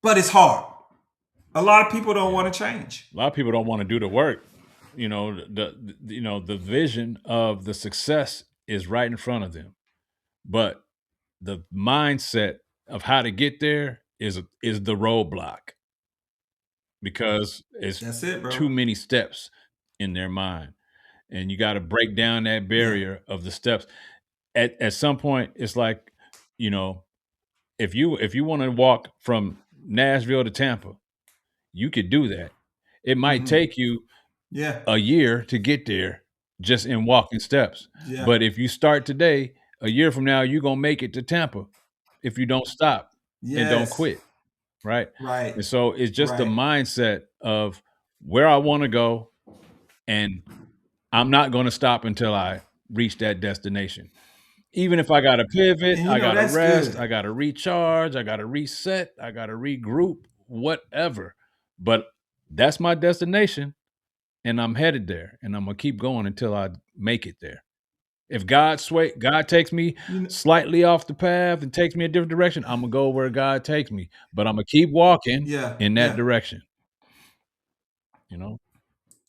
but it's hard. A lot of people don't want to change. A lot of people don't want to do the work. The vision of the success is right in front of them, but the mindset of how to get there is the roadblock, because it's That's it, bro. too many steps in their mind, and you got to break down that Yeah. barrier of the steps. At some point, it's like, you know, if you want to walk from Nashville to Tampa, you could do that. It might Mm-hmm. take you Yeah. a year to get there just in walking steps. Yeah. But if you start today, a year from now, you're gonna make it to Tampa if you don't stop and don't Yes. quit. Right. Right. And so it's just the Right. mindset of where I want to go, and I'm not going to stop until I reach that destination. Even if I got to pivot, And I got to that's rest, good. I got to recharge, I got to reset, I got to regroup, whatever. But that's my destination, and I'm headed there, and I'm gonna keep going until I make it there. If God takes me You know, slightly off the path and takes me a different direction, I'm gonna go where God takes me. But I'm gonna keep walking yeah. in that Yeah. direction. You know,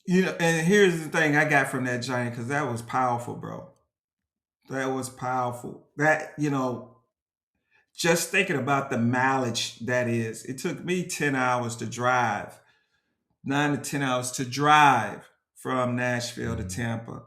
And here's the thing I got from that journey, because that was powerful, bro. That was powerful. Just thinking about the mileage that is. It took me 10 hours to drive, 9 to 10 hours to drive from Nashville to Mhm. Tampa.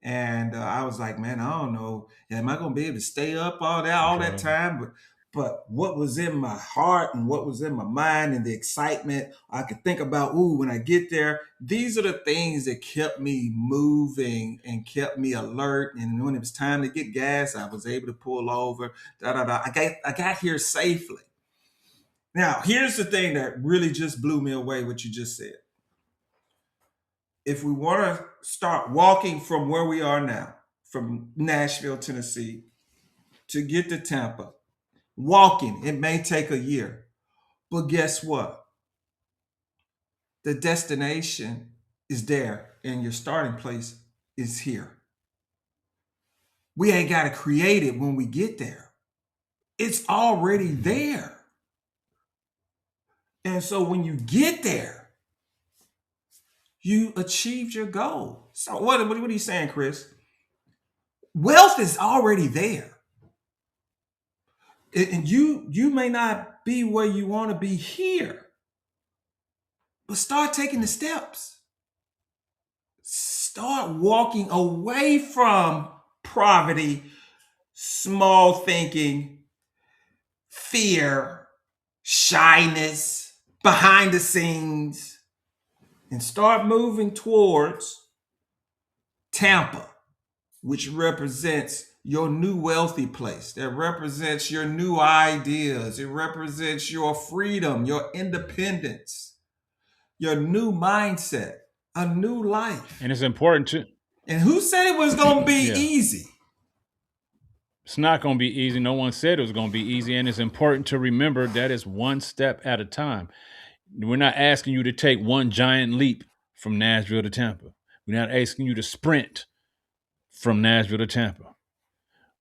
And I was like, man, I don't know. Am I gonna be able to stay up all that Okay. time? But what was in my heart and what was in my mind and the excitement, I could think about, ooh, when I get there, these are the things that kept me moving and kept me alert. And when it was time to get gas, I was able to pull over. Da da da. I got here safely. Now, here's the thing that really just blew me away, what you just said. If we want to start walking from where we are now, from Nashville, Tennessee, to get to Tampa, walking, it may take a year. But guess what? The destination is there and your starting place is here. We ain't got to create it when we get there, it's already there. And so when you get there, you achieved your goal. So what are you saying, Chris? Wealth is already there. And you may not be where you want to be here, but start taking the steps. Start walking away from poverty, small thinking, fear, shyness, behind the scenes, and start moving towards Tampa, which represents your new wealthy place, that represents your new ideas, it represents your freedom, your independence, your new mindset, a new life. And it's important to And who said it was going to be yeah. easy? It's not going to be easy. No one said it was going to be easy, and it's important to remember that it's one step at a time. We're not asking you to take one giant leap from Nashville to Tampa. We're not asking you to sprint from Nashville to Tampa.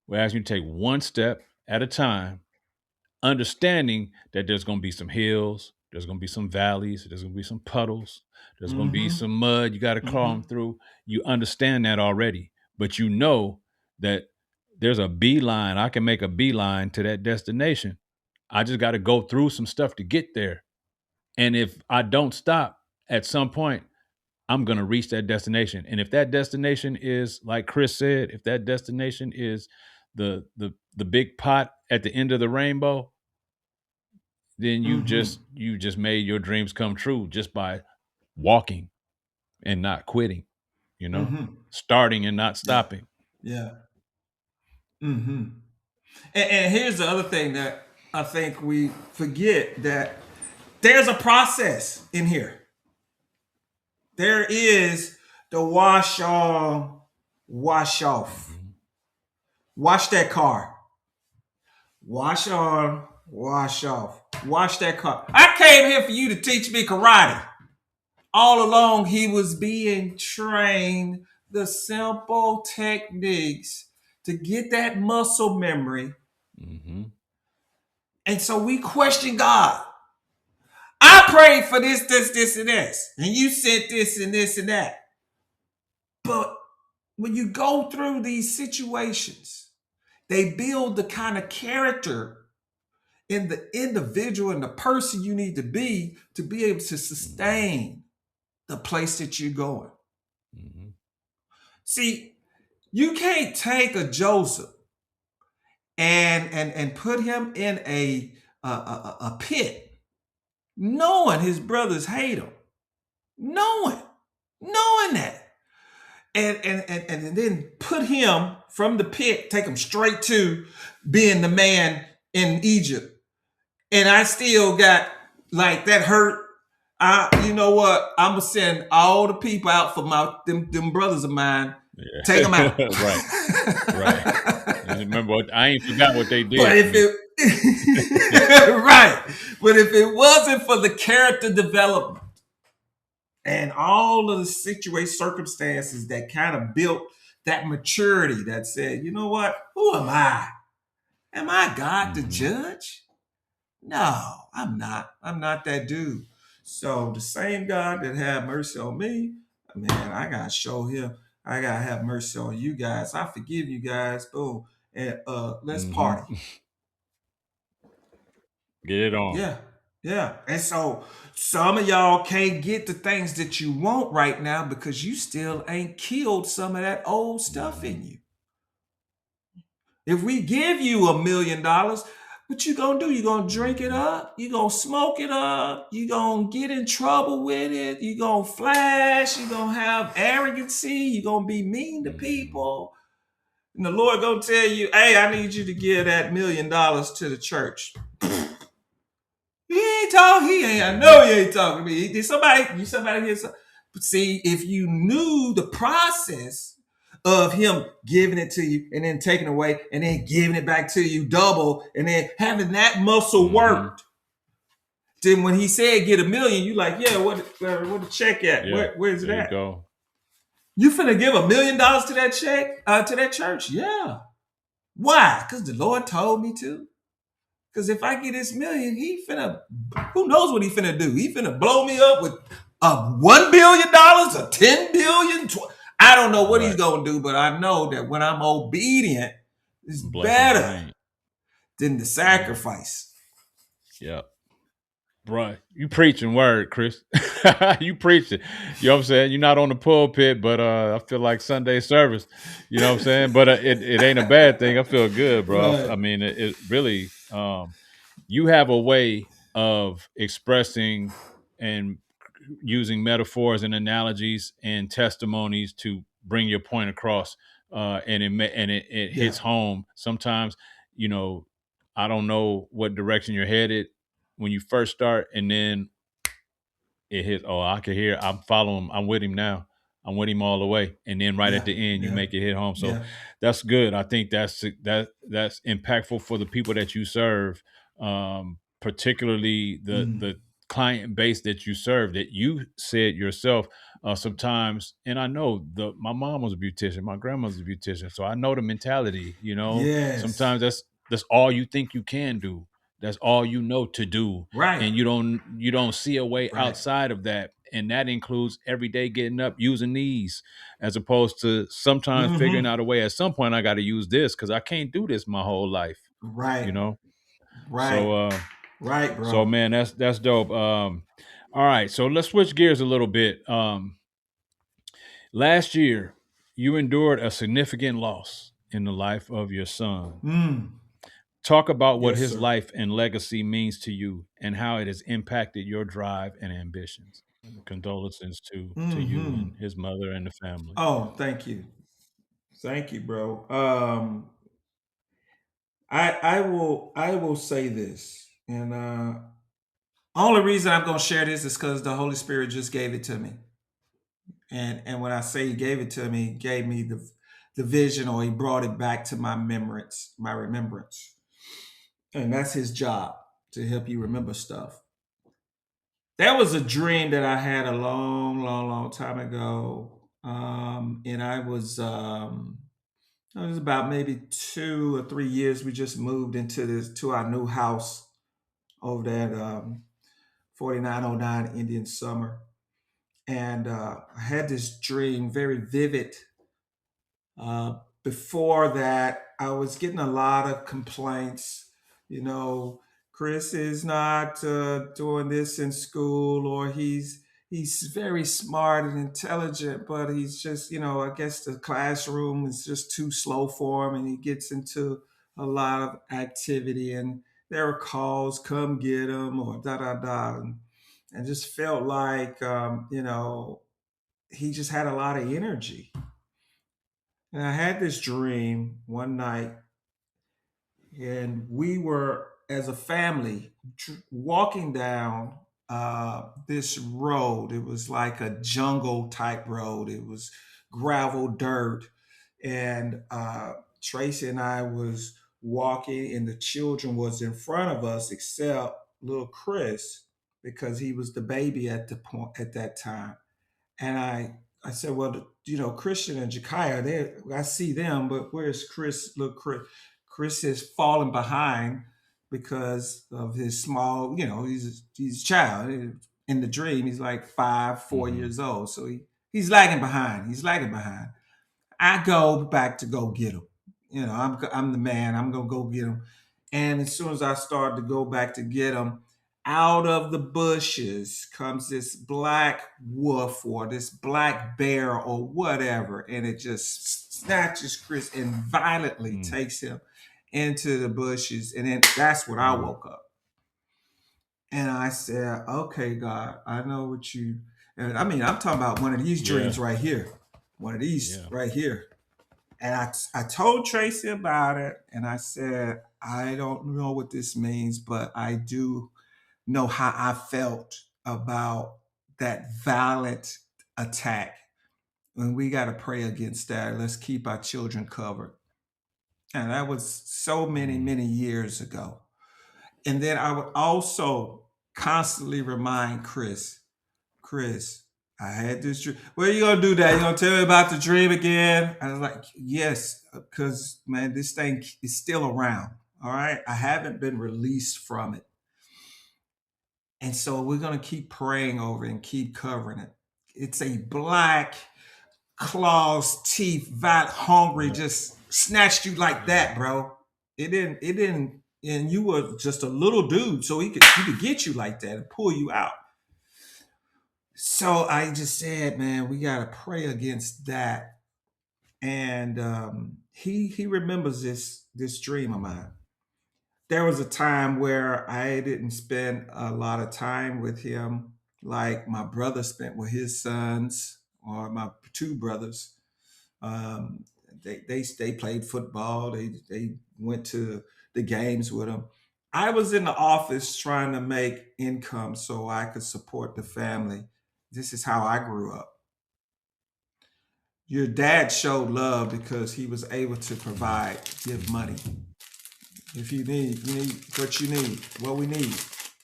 We're asking you to take one step at a time, understanding that there's going to be some hills, there's going to be some valleys, there's going to be some puddles, there's going to be Mm-hmm. some mud you got to crawl Mm-hmm. through. You understand that already, but you know that there's a beeline. I can make a beeline to that destination. I just got to go through some stuff to get there. And if I don't stop at some point, I'm going to reach that destination. And if that destination is, like Chris said, if that destination is the big pot at the end of the rainbow, then Mm-hmm. you just made your dreams come true just by walking and not quitting, Mm-hmm. starting and not Yeah. stopping. Yeah. Mm-hmm. And here's the other thing that I think we forget, that there's a process in here. There is the wash on, wash off. Mhm. Wash that car. Wash on, wash off. Wash that car. I came here for you to teach me karate. All along, he was being trained the simple techniques to get that muscle memory. Mhm. And so we question God. I prayed for this, this, and this, and you sent this and this and that. But when you go through these situations, they build the kind of character in the individual and the person you need to be able to sustain the place that you're going. Mm-hmm. See, you can't take a Joseph and put him in a pit, knowing his brothers hate him, knowing that, and then put him from the pit, take him straight to being the man in Egypt, and I still got like that hurt. You know what? I'm gonna send all the people out for them brothers of mine. Yeah. Take them out. Right. Remember, I ain't forgot what they did. But if it right, but if it wasn't for the character development and all of the circumstances that kind of built that maturity, that said, you know what? Who am I? Am I God to judge? No, I'm not. I'm not that dude. So the same God that had mercy on me, man, I gotta show him. I gotta have mercy on you guys. I forgive you guys. Boom. And let's party. Get it on. Yeah. Yeah. And so some of y'all can't get the things that you want right now because you still ain't killed some of that old stuff in you. If we give you $1 million, what you gonna do? You gonna drink it up? You gonna smoke it up? You gonna get in trouble with it? You gonna flash? You gonna have arrogancy? You gonna be mean to people? And the Lord gonna tell you, hey, I need you to give that $1 million to the church. He ain't talking. He ain't. I know he ain't talking to me. Did somebody hear something? But see, if you knew the process of him giving it to you and then taking away and then giving it back to you double and then having that muscle worked, then when he said get $1 million, you like, yeah, what the check at? Yeah, where's it there at? You go. You finna give $1 million to that check, to that church? Yeah. Why? Because the Lord told me to. Because if I get this $1 million, he finna, who knows what he finna do? He finna blow me up with $1 billion, a 10 billion. I don't know what he's gonna do, but I know that when I'm obedient, it's better than the sacrifice. Yep. Bruh, you preaching word, Chris. You preaching. You know what I'm saying? You're not on the pulpit, but I feel like Sunday service. You know what I'm saying? But it ain't a bad thing. I feel good, bro. Right. I mean, it really, you have a way of expressing and using metaphors and analogies and testimonies to bring your point across, and it hits home. Sometimes, you know, I don't know what direction you're headed when you first start, and then it hits. Oh, I can hear. I'm following. I'm with him now. I'm with him all the way. And then right at the end, you make it hit home. So that's good. I think that's impactful for the people that you serve, particularly the client base that you serve. That you said yourself sometimes, and I know my mom was a beautician, my grandmother's a beautician, so I know the mentality. You know, sometimes that's all you think you can do. That's all you know to do, and you don't see a way outside of that, and that includes every day getting up using these, as opposed to sometimes figuring out a way. At some point, I got to use this because I can't do this my whole life, you know. So, bro. So, man, that's dope. All right, so let's switch gears a little bit. Last year, you endured a significant loss in the life of your son. Talk about what his life and legacy means to you and how it has impacted your drive and ambitions. Condolences to you and his mother and the family. Oh, thank you. Thank you, bro. I will say this. And only reason I'm gonna share this is because the Holy Spirit just gave it to me. And when I say he gave it to me, he gave me the vision, or he brought it back to my remembrance. And that's his job, to help you remember stuff. That was a dream that I had a long, long, long time ago. And I was about maybe 2 or 3 years. We just moved to our new house over there 4909 Indian Summer. And I had this dream, very vivid. Uh, Before that, I was getting a lot of complaints. You know, Chris is not doing this in school, or he's very smart and intelligent, but he's just, I guess the classroom is just too slow for him, and he gets into a lot of activity, and there are calls, come get him, or da da da, and just felt like, he just had a lot of energy. And I had this dream one night, and we were, as a family, walking down this road. It was like a jungle type road. It was gravel, dirt, and Tracy and I was walking, and the children was in front of us, except little Chris, because he was the baby at the point at that time. And I said, well, Christian and Jakaya, I see them, but where's Chris? Look, Chris is falling behind because of his small, he's a child. In the dream, he's like 5, 4 years old. So he's lagging behind. He's lagging behind. I go back to go get him. I'm the man. I'm gonna go get him. And as soon as I start to go back to get him, out of the bushes comes this black wolf or this black bear or whatever, and it just snatches Chris and violently takes him into the bushes. And then that's when I woke up. And I said, okay, God, I know what you. And I mean, I'm talking about one of these dreams right here. One of these right here. And I told Tracy about it, and I said, I don't know what this means, but I do know how I felt about that violent attack. And we got to pray against that. Let's keep our children covered. And that was so many, many years ago. And then I would also constantly remind Chris, I had this dream. What are you gonna do, Dad? You gonna tell me about the dream again? I was like, yes, because man, this thing is still around. All right. I haven't been released from it. And so we're gonna keep praying over it and keep covering it. It's a black claws, teeth, hungry, just snatched you like that, bro. It didn't, and you were just a little dude, so he could get you like that and pull you out. So I just said, man, we got to pray against that. And he remembers this dream of mine. There was a time where I didn't spend a lot of time with him, like my brother spent with his sons, or my two brothers. Um, they played football. They went to the games with him. I was in the office trying to make income so I could support the family. This is how I grew up. Your dad showed love because he was able to provide, give money. If you need what you need, what we need,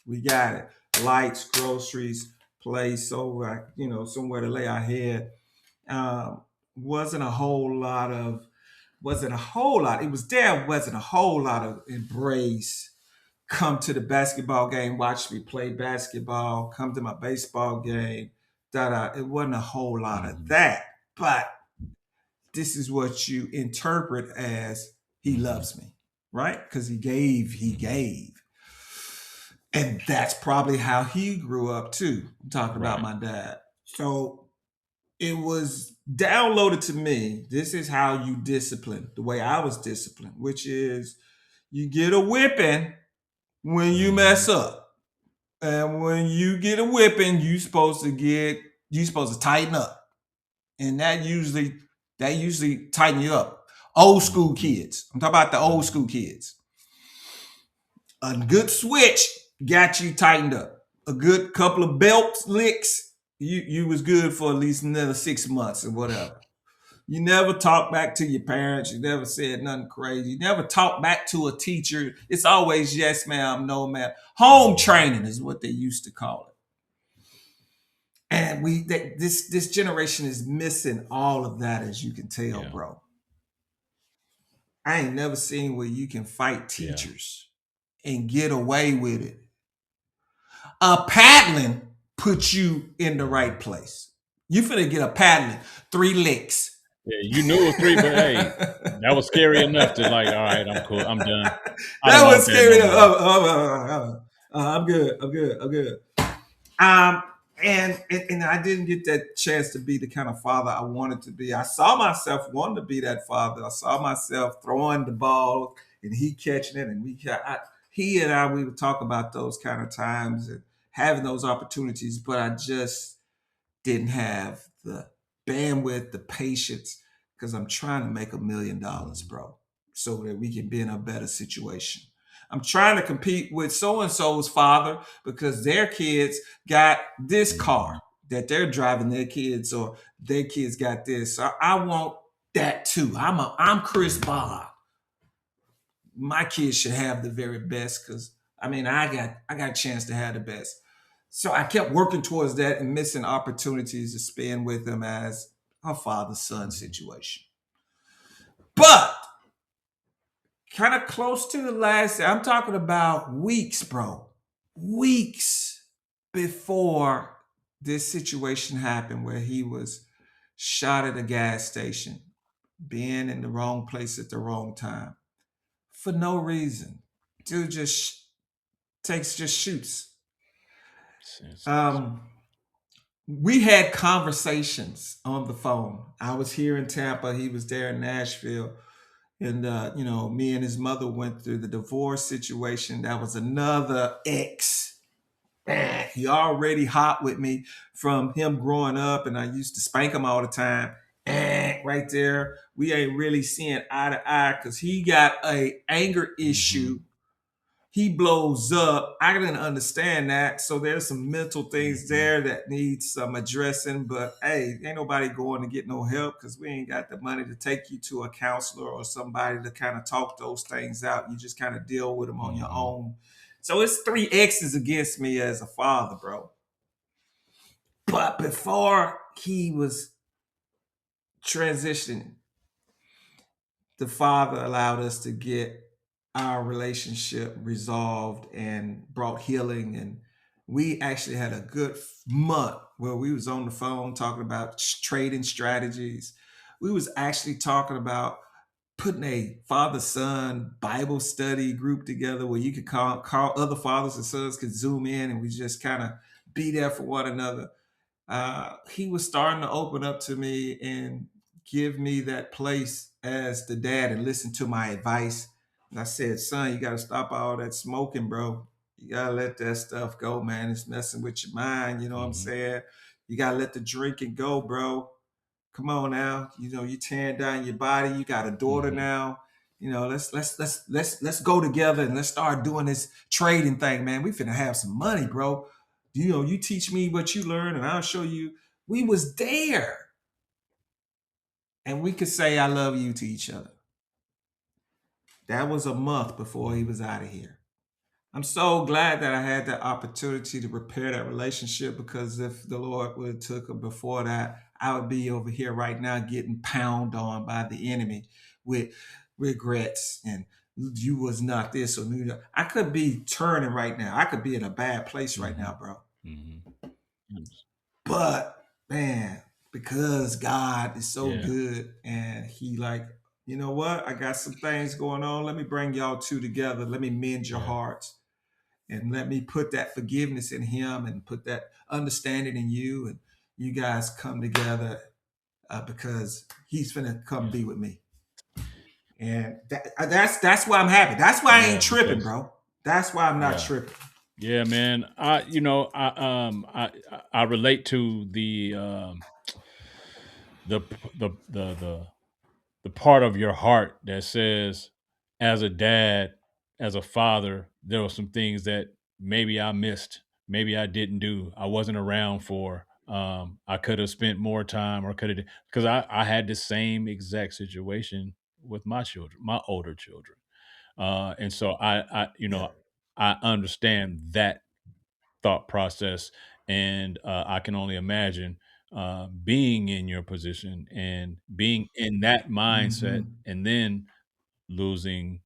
we got it. Lights, groceries, place over, somewhere to lay our head. Um, wasn't a whole lot of, wasn't a whole lot. It was there, wasn't a whole lot of embrace. Come to the basketball game, watch me play basketball, come to my baseball game, da da. It wasn't a whole lot of that. But this is what you interpret as he loves me, right? Because he gave. And that's probably how he grew up too. I'm talking about my dad. So it was downloaded to me. This is how you discipline, the way I was disciplined, which is you get a whipping when you mess up. And when you get a whipping, you supposed to tighten up. And that usually tighten you up. Old school kids. I'm talking about the old school kids. A good switch got you tightened up. A good couple of belt licks, you was good for at least another 6 months or whatever. You never talked back to your parents. You never said nothing crazy. You never talked back to a teacher. It's always yes, ma'am, no, ma'am. Home training is what they used to call it. And this generation is missing all of that, as you can tell, bro. I ain't never seen where you can fight teachers and get away with it. A paddling puts you in the right place. You finna get a paddling, 3 licks. Yeah, you knew it was 3, but hey, that was scary enough to like, all right, I'm cool, I'm done. I don't That was want that scary. no more. I'm good. I'm good. I'm good. And I didn't get that chance to be the kind of father I wanted to be. I saw myself wanting to be that father. I saw myself throwing the ball and he catching it, and he and I we would talk about those kind of times and having those opportunities, but I just didn't have the bandwidth, the patience, because I'm trying to make $1 million, bro, so that we can be in a better situation. I'm trying to compete with so and so's father because their kids got this car that they're driving their kids, or their kids got this. So I want that too. I'm Chris Bob. My kids should have the very best because I got a chance to have the best. So I kept working towards that and missing opportunities to spend with them as a father-son situation. But kind of close to the last, I'm talking about weeks, bro. Weeks before this situation happened where he was shot at a gas station, being in the wrong place at the wrong time for no reason. Dude just shoots. Um, we had conversations on the phone. I was here in Tampa. He was there in Nashville. And, me and his mother went through the divorce situation. That was another ex. He already hot with me from him growing up, and I used to spank him all the time. Right there, we ain't really seeing eye to eye because he got a anger issue. He blows up. I didn't understand that. So there's some mental things there that need some addressing. But hey, ain't nobody going to get no help because we ain't got the money to take you to a counselor or somebody to kind of talk those things out. You just kind of deal with them on your own. So it's 3 X's against me as a father, bro. But before he was transitioning, the father allowed us to get our relationship resolved and brought healing, and we actually had a good month where we was on the phone talking about trading strategies. We was actually talking about putting a father-son Bible study group together where you could call other fathers and sons could zoom in, and we just kind of be there for one another. He was starting to open up to me and give me that place as the dad and listen to my advice. And I said, son, you got to stop all that smoking, bro. You got to let that stuff go, man. It's messing with your mind. You know what I'm saying? You got to let the drinking go, bro. Come on now. You tearing down your body. You got a daughter now. Let's go together and let's start doing this trading thing, man. We finna have some money, bro. You teach me what you learn and I'll show you. We was there. And we could say I love you to each other. That was a month before he was out of here. I'm so glad that I had that opportunity to repair that relationship, because if the Lord would have took him before that, I would be over here right now getting pounded on by the enemy with regrets and you was not this or you. I could be turning right now. I could be in a bad place right now, bro. But man, because God is so good and he like, you know what? I got some things going on. Let me bring y'all two together. Let me mend your hearts. And let me put that forgiveness in him and put that understanding in you. And you guys come together because he's finna come be with me. And that's why I'm happy. That's why I ain't tripping, bro. That's why I'm not tripping. Yeah, man. I relate to the part of your heart that says, as a dad, as a father, there were some things that maybe I missed, maybe I didn't do, I wasn't around for. I could have spent more time, or could have, because I had the same exact situation with my children, my older children. And so I understand that thought process, and I can only imagine being in your position and being in that mindset, and then losing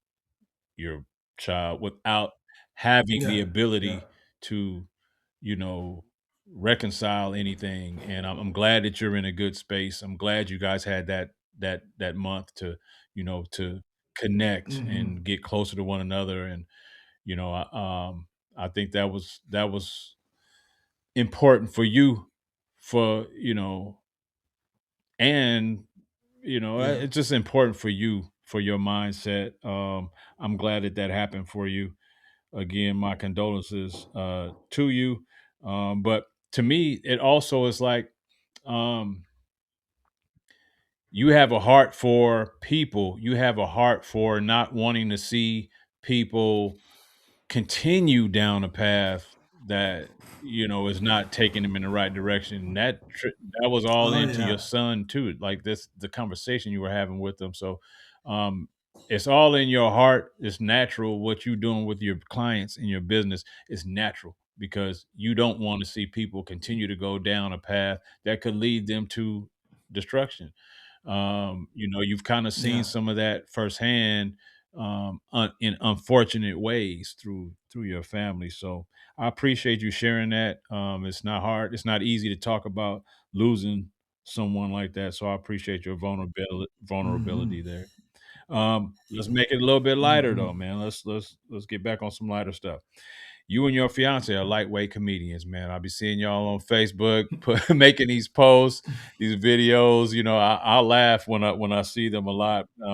your child without having the Yeah. ability to reconcile anything. And I'm glad that you're in a good space. I'm glad you guys had that month to, to connect Mm-hmm. and get closer to one another. And, I think that was important for you, for, and, Yeah. it's just important for you, for your mindset. I'm glad that happened for you. Again, my condolences to you. But to me, it also is like, um, you have a heart for people. You have a heart for not wanting to see people continue down a path that, is not taking them in the right direction. That was all Oh into your yeah. son too, like this, the conversation you were having with them. So um it's all in your heart. It's natural. What you're doing with your clients in your business is natural, because you don't want to see people continue to go down a path that could lead them to destruction. You've kind of seen Yeah. some of that firsthand, in unfortunate ways through your family. So I appreciate you sharing that. It's not hard. It's not easy to talk about losing someone like that. So I appreciate your Mm-hmm. vulnerability there. Let's make it a little bit lighter Mm-hmm. though, man. Let's get back on some lighter stuff. You and your fiance are lightweight comedians, man. I'll be seeing y'all on Facebook making these posts, these videos. I laugh when I see them a lot. You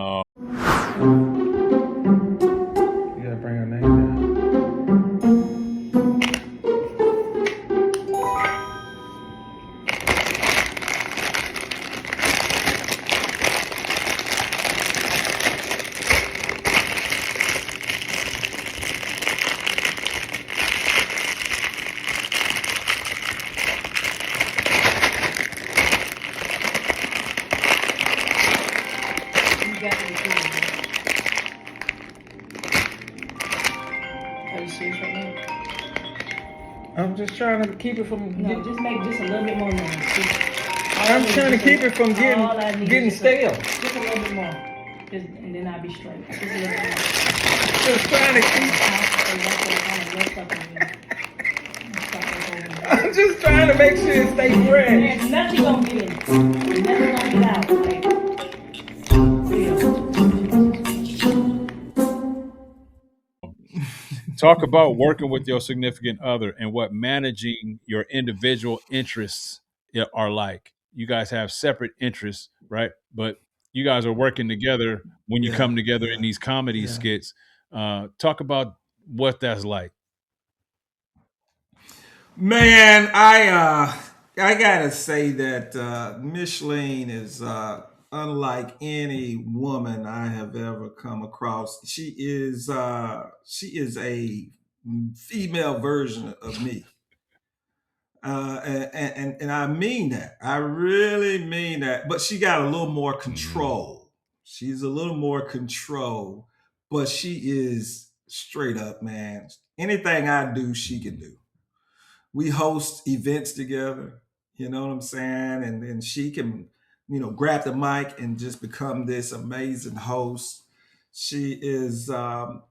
gotta bring her name down. You got to record. Are you serious right now? I'm just trying to keep it from. No, just make just a little bit more noise. I'm trying to keep it from getting stale. Just a little bit more. And then I'll be straight. Just a little bit more. Just trying to keep. I'm just trying to make sure it stays fresh. There's nothing gonna get in. Nothing gonna get out. Like, Talk about working with your significant other and what managing your individual interests are like. You guys have separate interests, right? But you guys are working together when you Yeah. come together in Yeah. these comedy Yeah. skits. Talk about what that's like. Man, I gotta say that Micheline is unlike any woman I have ever come across. She is a female version of me. And I mean that. I really mean that. But she got a little more Mhm. control. She's a little more control, but she is straight up, man. Anything I do, she can do. We host events together. You know what I'm saying? And then she can, grab the mic and just become this amazing host. She is a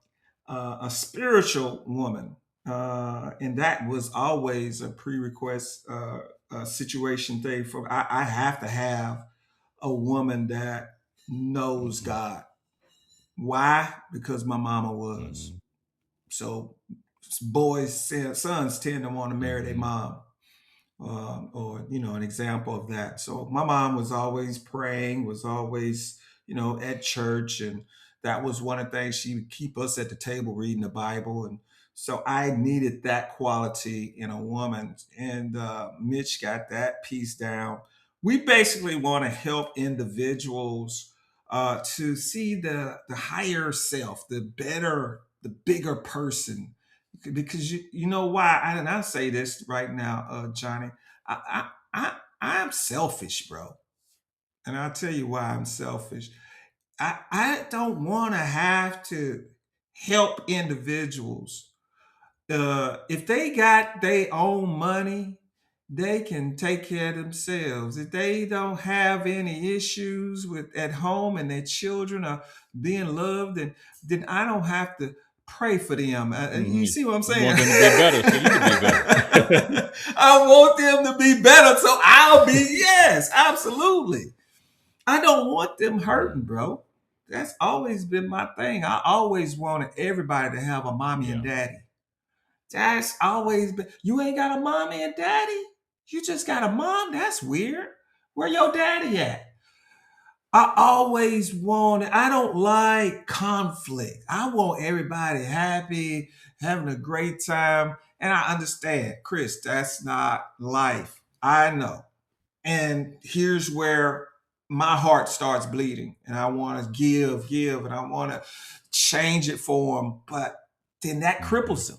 spiritual woman, and that was always a pre-request situation thing for. I have to have a woman that knows Mhm. God. Why? Because my mama was. Mhm. So sons tend to want to marry their Mhm. mom, or an example of that. So my mom was always praying, was always at church, and that was one of the things she would keep us at the table reading the Bible. And so I needed that quality in a woman, and Mitch got that piece down. We basically want to help individuals to see the higher self, the better, the bigger person, because you know why, and I'll say this right now, Johnny. I'm selfish, bro, and I'll tell you why I'm selfish. I don't want to have to help individuals. If they got their own money, they can take care of themselves. If they don't have any issues with at home and their children are being loved, then I don't have to pray for them. You see what I'm You saying? want them to be better so you can be better. I want them to be better so I'll be, yes, absolutely. I don't want them hurting, bro. That's always been my thing. I always wanted everybody to have a mommy and Yeah. daddy. That's always been. You ain't got a mommy and daddy? You just got a mom? That's weird. Where your daddy at? I always wanted, I don't like conflict. I want everybody happy, having a great time. And I understand, Chris, that's not life. I know. And here's where my heart starts bleeding. And I want to give, and I want to change it for them. But then that cripples them.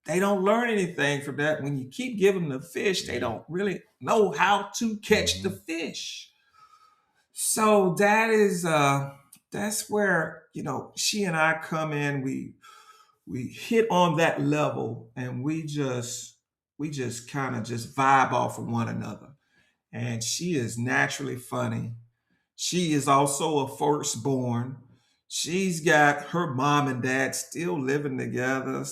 They don't learn anything from that. When you keep giving them the fish, they don't really know how to catch the fish. So that's where, she and I come in, we hit on that level, and we just kind of just vibe off of one another. And she is naturally funny. She is also a firstborn. She's got her mom and dad still living together,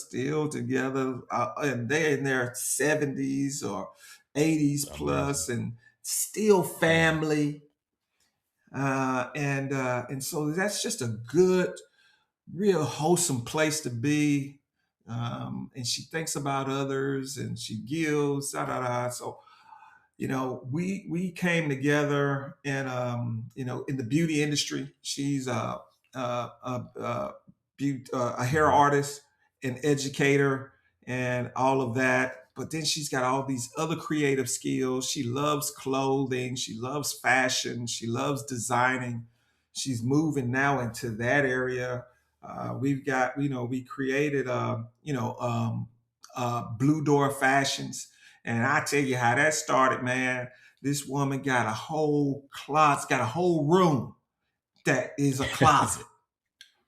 and they're in their 70s or 80s plus, Amazing. and still family. And so that's just a good, real wholesome place to be. And she thinks about others, and she gives, da da da. So we came together, and in the beauty industry. She's a hair artist, an educator, and all of that. But then she's got all these other creative skills. She loves clothing. She loves fashion. She loves designing. She's moving now into that area. We've got, we created, Blue Door Fashions. And I tell you how that started, man. This woman got a whole closet, got a whole room that is a closet.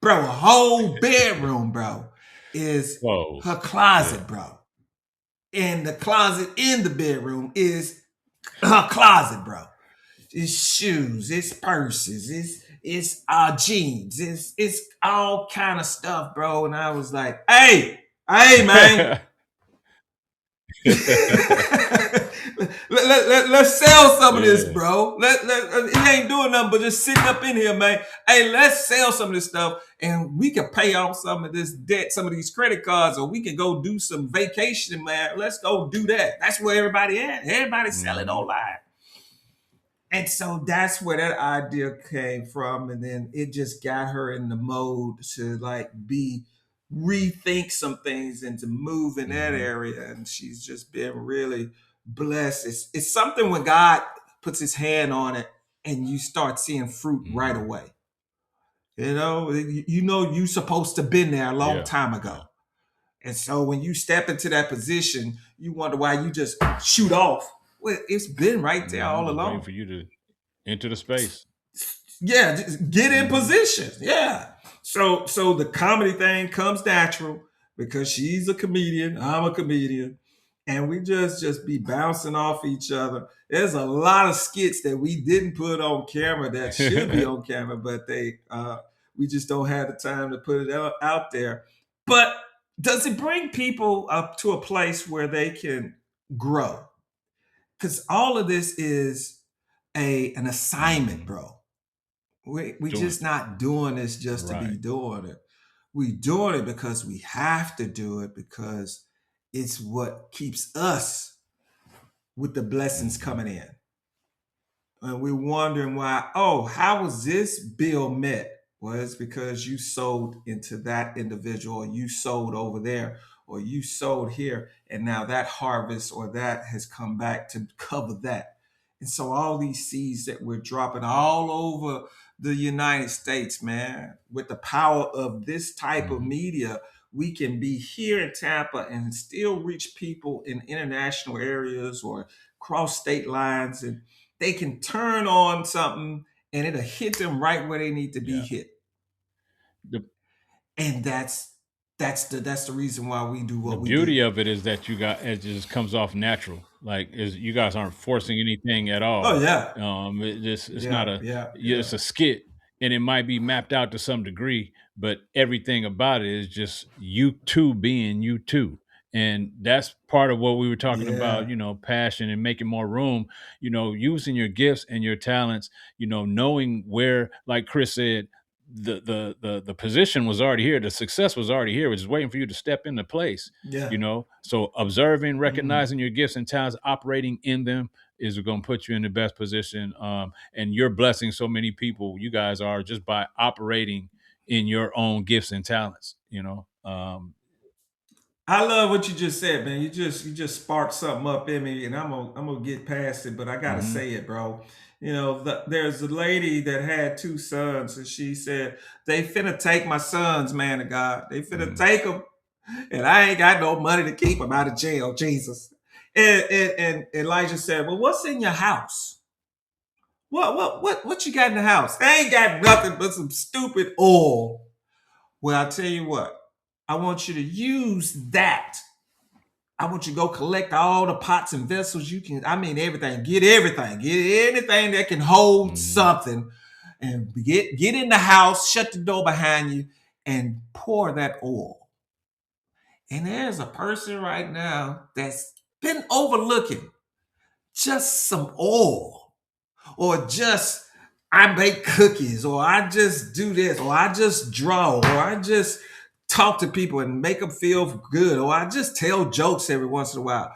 Bro, a whole bedroom, bro, is Clothes. her closet, Yeah. bro. And the closet in the bedroom is her closet, bro. It's shoes, it's purses, it's jeans, it's all kind of stuff, bro. And I was like, hey, man. Let's sell some of this, Yeah. bro. It ain't doing nothing but just sitting up in here, man. Hey, let's sell some of this stuff, and we can pay off some of this debt, some of these credit cards, or we can go do some vacation, man. Let's go do that. That's where everybody at. Everybody's selling online. And so that's where that idea came from. And then it just got her in the mode to rethink some things and to move in that area. And she's just been really blessed. It's something when God puts his hand on it and you start seeing fruit right away. You're supposed to been there a long time ago. And so when you step into that position, you wonder why you just shoot off. Well, it's been right there all along. Waiting for you to enter the space. Yeah, just get in position. Yeah. So the comedy thing comes natural because she's a comedian, I'm a comedian, and we just be bouncing off each other. There's a lot of skits that we didn't put on camera that should be on camera, but we just don't have the time to put it out there. But does it bring people up to a place where they can grow? Because all of this is an assignment, bro. We just not doing this just to be doing it. We doing it because we have to do it, because it's what keeps us with the blessings coming in. And we're wondering why, how was this bill met? Well, it's because you sold into that individual, or you sold over there, or you sold here, and now that harvest or that has come back to cover that. And so all these seeds that we're dropping all over the United States, man, with the power of this type of media, we can be here in Tampa and still reach people in international areas or cross state lines, and they can turn on something and it'll hit them right where they need to be hit. And that's the reason why we do what we do. The beauty of it is that it just comes off natural. Like you guys aren't forcing anything at all. Oh yeah. It's not it's a skit, and it might be mapped out to some degree, but everything about it is just you two being you two. And that's part of what we were talking about, Yeah. you know, passion and making more room, you know, using your gifts and your talents, you know, knowing where, like Chris said, the position was already here, the success was already here, which is waiting for you to step into place, Yeah. you know. So observing, Mm. recognizing your gifts and talents, operating in them is going to put you in the best position. And you're blessing so many people, you guys are, just by operating in your own gifts and talents, you know. I love what you just said, man. You just sparked something up in me, and I'm gonna get past it, but I gotta Mhm. say it, bro. You know, there's a lady that had two sons, and she said they finna take my sons, man of God. They finna Mhm. take them, and I ain't got no money to keep them out of jail, Jesus. And Elijah said, "Well, what's in your house? What you got in the house? I ain't got nothing but some stupid oil." Well, I'll tell you what. I want you to use that. I want you to go collect all the pots and vessels you can. I mean, everything. Get everything. Get anything that can hold Mhm. something, and get in the house. Shut the door behind you, and pour that oil. And there's a person right now that's been overlooking just some oil, or just I bake cookies, or I just do this, or I just draw, or I just talk to people and make them feel good, or I just tell jokes every once in a while.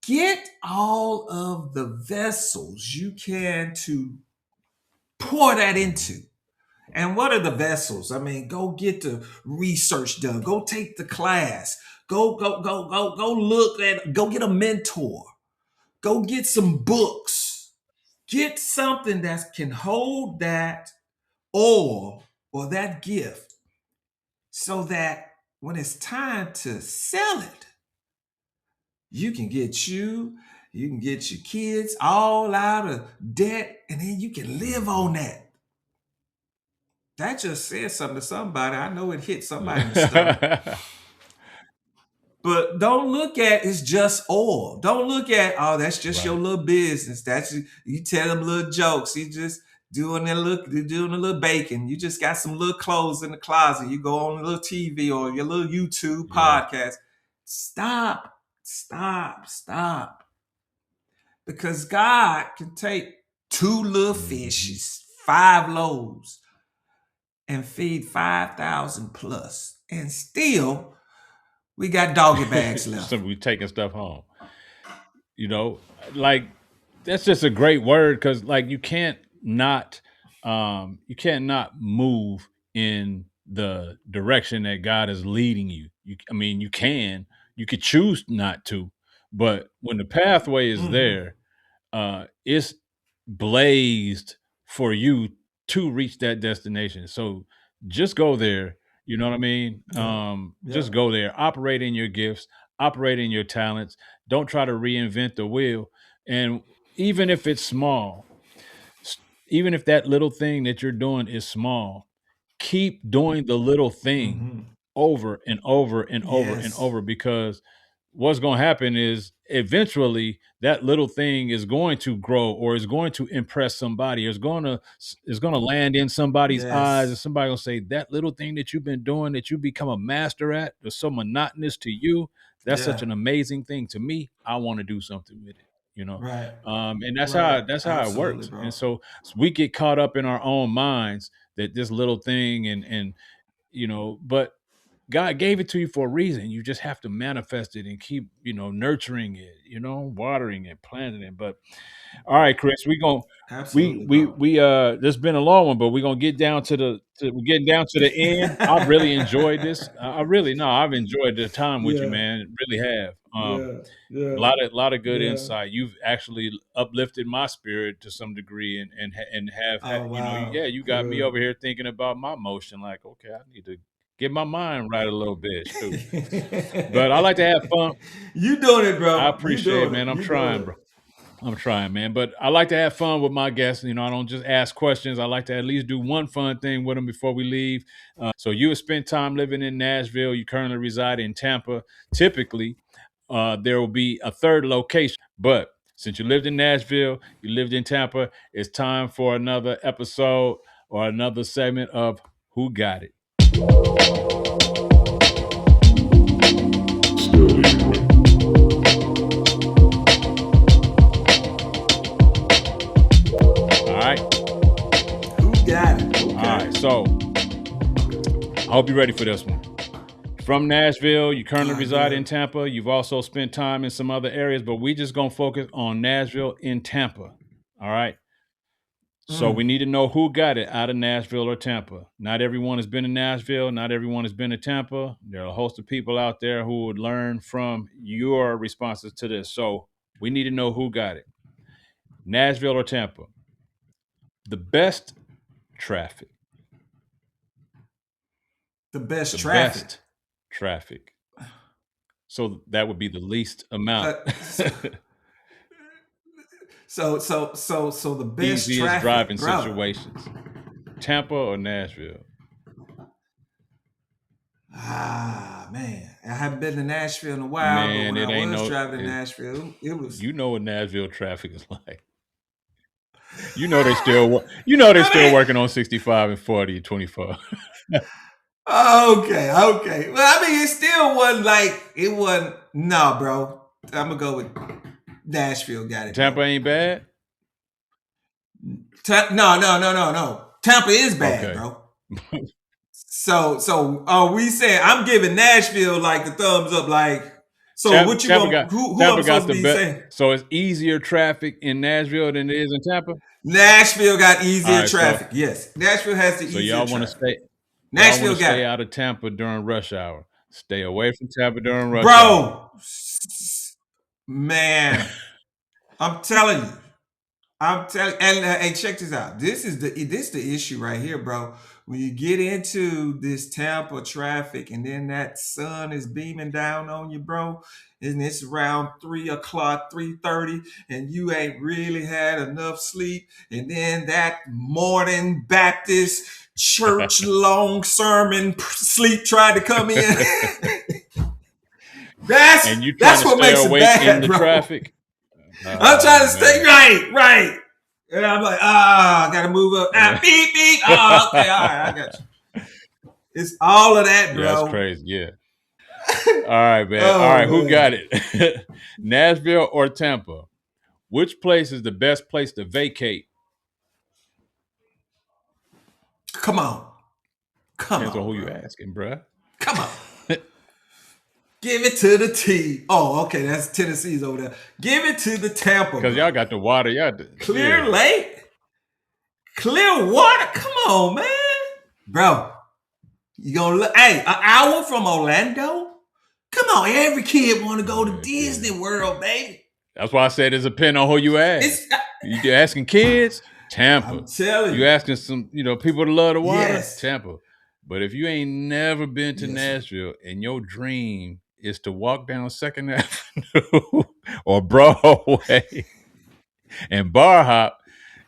Get all of the vessels you can to pour that into. And what are the vessels? I mean, go get the research done. Go take the class. Go look at, go get a mentor. Go get some books. Get something that can hold that oil or that gift, so that when it's time to sell it, you can get your kids all out of debt, and then you can live on that. That just said something to somebody. I know it hit somebody in the stomach. But don't look at it's just oil. Don't look at, oh, that's just your Right. little business. That's you tell them little jokes. You just doing a little baking. You just got some little clothes in the closet. You go on a little TV or your little YouTube Yeah. podcast. Stop, stop. Because God can take two little Mhm. fishes, five loaves, and feed 5,000 plus. And still, we got doggy bags So left. we taking stuff home, you know, like that's just a great word, because like you can't not move in the direction that God is leading you. I mean, you could choose not to, but when the pathway is Mm-hmm. there, it's blazed for you to reach that destination. So just go there. You know what I mean? Yeah. Just Yeah. go there. Operate in your gifts. Operate in your talents. Don't try to reinvent the wheel. And even if it's small, even if that little thing that you're doing is small, keep doing the little thing Mm-hmm. over and over and over and Yes. over, because what's going to happen is eventually that little thing is going to grow, or is going to impress somebody, or is going to land in somebody's eyes, and Yes. somebody will say that little thing that you've been doing, that you become a master at, that's so monotonous to you, that's such Yeah. an amazing thing to me. I want to do something with it, you know. Right. And that's Right. how it Absolutely, works. And bro. so we get caught up in our own minds that this little thing, and but God gave it to you for a reason. You just have to manifest it and keep, nurturing it, watering it, planting it. But all right, Chris, we going Absolutely, bro. we this has been a long one, but we're gonna get down we're getting down to the end. I've really enjoyed this. I really no, I've enjoyed the time with you, Yeah. man. Really have. Yeah. A Yeah. lot of good Yeah. insight. You've actually uplifted my spirit to some degree, and have Oh, yeah, wow. you got me Good. over here thinking about my motion. Like, okay, I need to get my mind right a little bit. Shoot, but I like to have fun. You doing it, I bro. You appreciate it, doing it. man. I'm You doing trying, it. bro. I'm trying, man. But I like to have fun with my guests. I don't just ask questions. I like to at least do one fun thing with them before we leave. So you have spent time living in Nashville. You currently reside in Tampa. Typically, there will be a third location. But since you lived in Nashville, you lived in Tampa, it's time for another episode or another segment of Who got it? All right. Who got it? Okay. All right. So I hope you're ready for this one. From Nashville, you currently reside in Tampa. You've also spent time in some other areas, but we just gonna focus on Nashville in Tampa. All right. So we need to know who got it out of Nashville or Tampa. Not everyone has been in Nashville. Not everyone has been to Tampa. There are a host of people out there who would learn from your responses to this. So we need to know who got it. Nashville or Tampa. The best traffic. The best The traffic. best traffic. So that would be the least amount. So the best Easiest traffic, driving bro. situations. Tampa or Nashville? Ah, man. I haven't been to Nashville in a while, Man, but it when ain't I was no- driving it- to Nashville, it was. You know what Nashville traffic is like. You know they still working on 65 and 40 and 24. Okay. Well, I mean, it still wasn't like it wasn't. No, bro. I'm gonna go with Nashville. Got it. Tampa bro. ain't bad? No. Tampa is bad, Okay. bro. So are we saying I'm giving Nashville like the thumbs up? Like, so what you want? Who I'm supposed to be saying? So it's easier traffic in Nashville than it is in Tampa? Nashville got easier All right, traffic. Yes, Nashville has the So easier y'all want to traffic. stay Nashville got stay it. out of Tampa during rush hour. Stay away from Tampa during rush hour. Bro, man, I'm telling you. And hey, check this out. This is the issue right here, bro. When you get into this Tampa traffic and then that sun is beaming down on you, bro, and it's around 3:00, 3:30, and you ain't really had enough sleep, and then that morning Baptist church long sermon sleep tried to come in. And you trying that's to what stay makes it awake bad, in the bro. traffic? I'm trying to stay right. And I'm like, I gotta move up. Beep, beep. Oh, okay, all right, I got you. It's all of that, bro. Yeah, that's crazy. Yeah. All right, man. Oh, All right, who man. got it? Nashville or Tampa? Which place is the best place to vacate? Come on. Depends on who bro. you asking, bruh. Come on. Give it to the T. Oh, okay, that's Tennessee's over there. Give it to the Tampa. Because y'all got the water. Y'all Clear Lake? Clear water? Come on, man. Bro, you gonna look, hey, an hour from Orlando? Come on, every kid want to go to Disney World, baby. That's why I said it's a depend on who you ask. You asking kids? Tampa. I'm telling you. You asking some, people that love the water? Yes. Tampa. But if you ain't never been to Nashville and your dream is to walk down 2nd Avenue or Broadway and bar hop,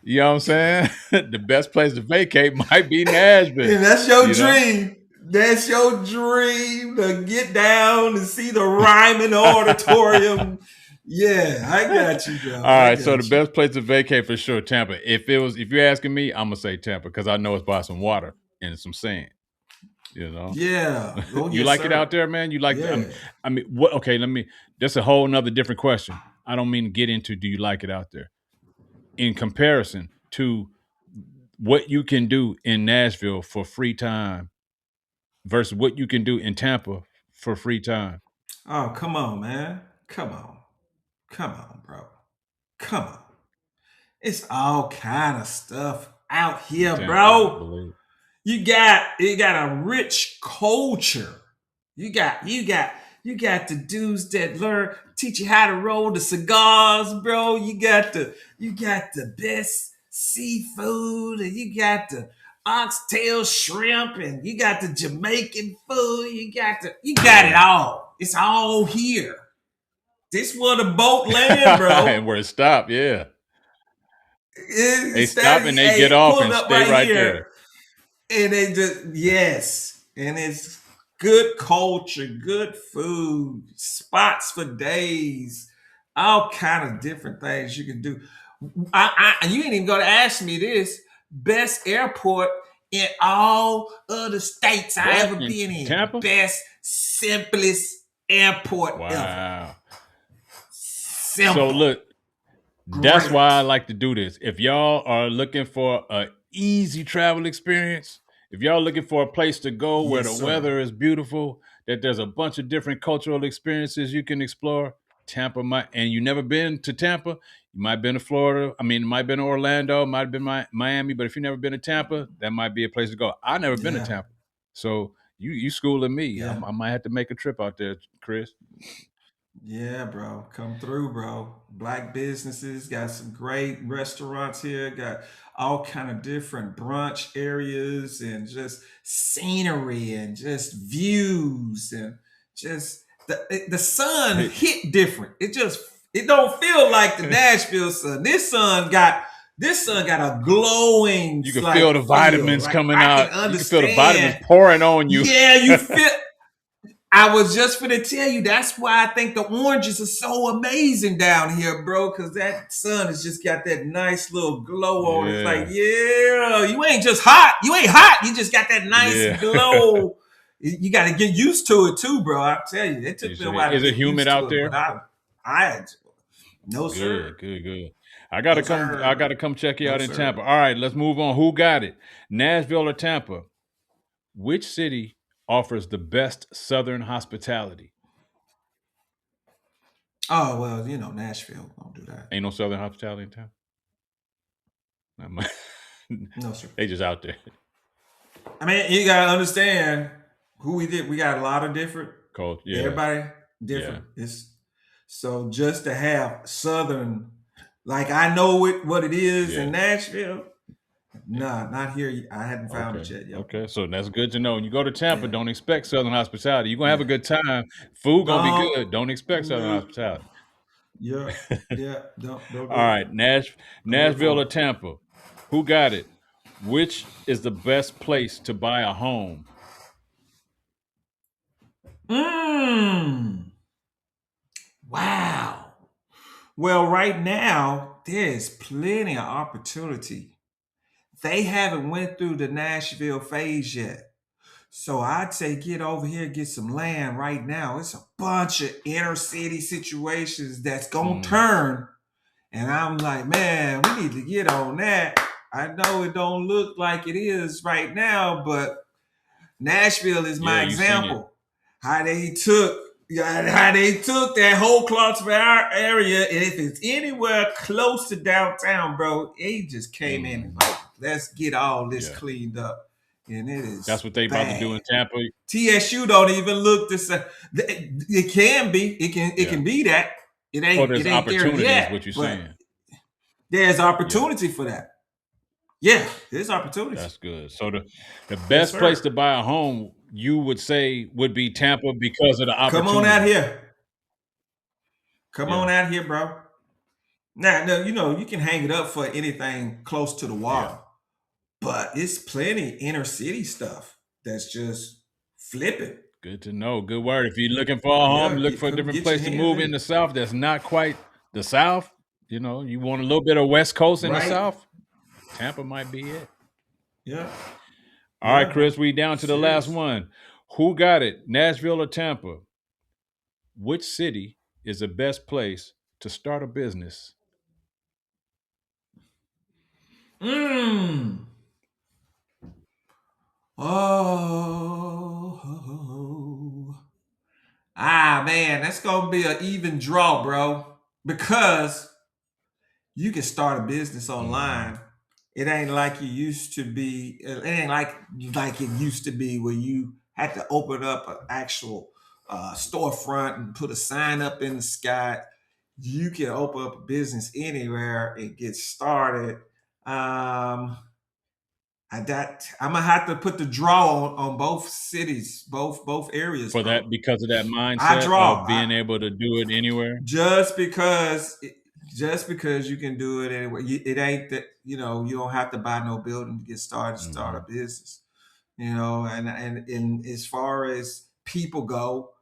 you know what I'm saying? The best place to vacate might be Nashville. And that's your dream. That's your dream to get down and see the Ryman Auditorium. Yeah, I got you, bro. All right, so the best place to vacate for sure, Tampa. If you're asking me, I'm gonna say Tampa because I know it's by some water and some sand. Yeah. Oh, you like it out there, man? You like that? I mean, what? Okay, that's a whole nother different question. I don't mean to get into do you like it out there in comparison to what you can do in Nashville for free time versus what you can do in Tampa for free time. Oh, come on, man. Come on, bro. Come on. It's all kind of stuff out here, Tampa, bro. You got a rich culture. You got the dudes that teach you how to roll the cigars, bro. You got the best seafood, and you got the oxtail shrimp, and you got the Jamaican food. You got it all. It's all here. This where the boat land, bro. And where it stopped, yeah. They stop and they get pull off it and up stay right there. And they just, and it's good culture, good food, spots for days, all kind of different things you can do. You ain't even gonna ask me this. Best airport in all of the states I ever In been in. Tampa? Best, simplest airport ever. Wow. Simple. So look, that's Great. why I like to do this. If y'all are looking for an easy travel experience, if y'all looking for a place to go where Yes, the sir. weather is beautiful, that there's a bunch of different cultural experiences you can explore, Tampa might, and you never been to Tampa, you might have been to Florida. I mean, it might have been to Orlando, might have been Miami, but if you've never been to Tampa, that might be a place to go. I've never been to Yeah. Tampa. So you schooling me. Yeah. I might have to make a trip out there, Chris. Yeah, bro. Come through, bro. Black businesses got some great restaurants here. Got all kind of different brunch areas and just scenery and just views and just the sun Hey. hit different. It don't feel like the Nashville sun. This sun got a glowing. You can like, feel the vitamins Like, coming I out. can You can feel the vitamins understand. pouring on you. Yeah, you feel. I was just gonna tell you that's why I think the oranges are so amazing down here, bro. Because that sun has just got that nice little glow on it. It's like, yeah, you ain't just hot. You ain't hot. You just got that nice glow. You got to get used to it too, bro. I tell you, it took me a while to Is it get humid used to out it, there? but I no sir. Good. I gotta come check you out in sir. Tampa. All right, let's move on. Who got it? Nashville or Tampa? Which city offers the best Southern hospitality? Oh well, Nashville don't do that. Ain't no Southern hospitality in Tampa. No sir. They just out there. I mean, you gotta understand who we did. We got a lot of different. Cold. Yeah. Everybody different. So just to have Southern, like I know what it is in Nashville. Nah, not here. I hadn't found it yet. Okay, so that's good to know. When you go to Tampa, don't expect Southern hospitality. You're gonna have a good time. Food gonna be good. Don't expect Southern hospitality. Yeah. Don't do All right, it. Nashville or Tampa? Who got it? Which is the best place to buy a home? Wow. Well, right now there's plenty of opportunity. They haven't went through the Nashville phase yet. So I'd say get over here, get some land right now. It's a bunch of inner city situations that's gonna turn. And I'm like, man, we need to get on that. I know it don't look like it is right now, but Nashville is my example. How they took that whole Clarksville area, and if it's anywhere close to downtown, bro, they just came in and like, let's get all this cleaned up. And it is. That's what they about to do in Tampa. TSU don't even look the same. It can be. It can be that. It ain't. There's it ain't opportunity, there yet, is what you're saying. There's opportunity for that. Yeah, there's opportunity. That's good. So the best place to buy a home, you would say, would be Tampa because of the opportunity. Come on out here. Come on out here, bro. Now, you can hang it up for anything close to the water. But it's plenty inner city stuff that's just flipping. Good to know. Good word. If you're looking for a home, look for a different place to move in the South that's not quite the South. You want a little bit of West Coast in the South. Tampa might be it. Yeah. All right, Chris, we down to the last one. Who got it? Nashville or Tampa? Which city is the best place to start a business? Man, that's gonna be an even draw, bro. Because you can start a business online. It ain't like it used to be. It ain't like it used to be where you had to open up an actual storefront and put a sign up in the sky. You can open up a business anywhere and get started. I'm gonna have to put the draw on both cities, both areas. For that, because of that mindset of being able to do it anywhere. Just because you can do it anywhere, it ain't that you don't have to buy no building to get started. Start a business, and as far as people go,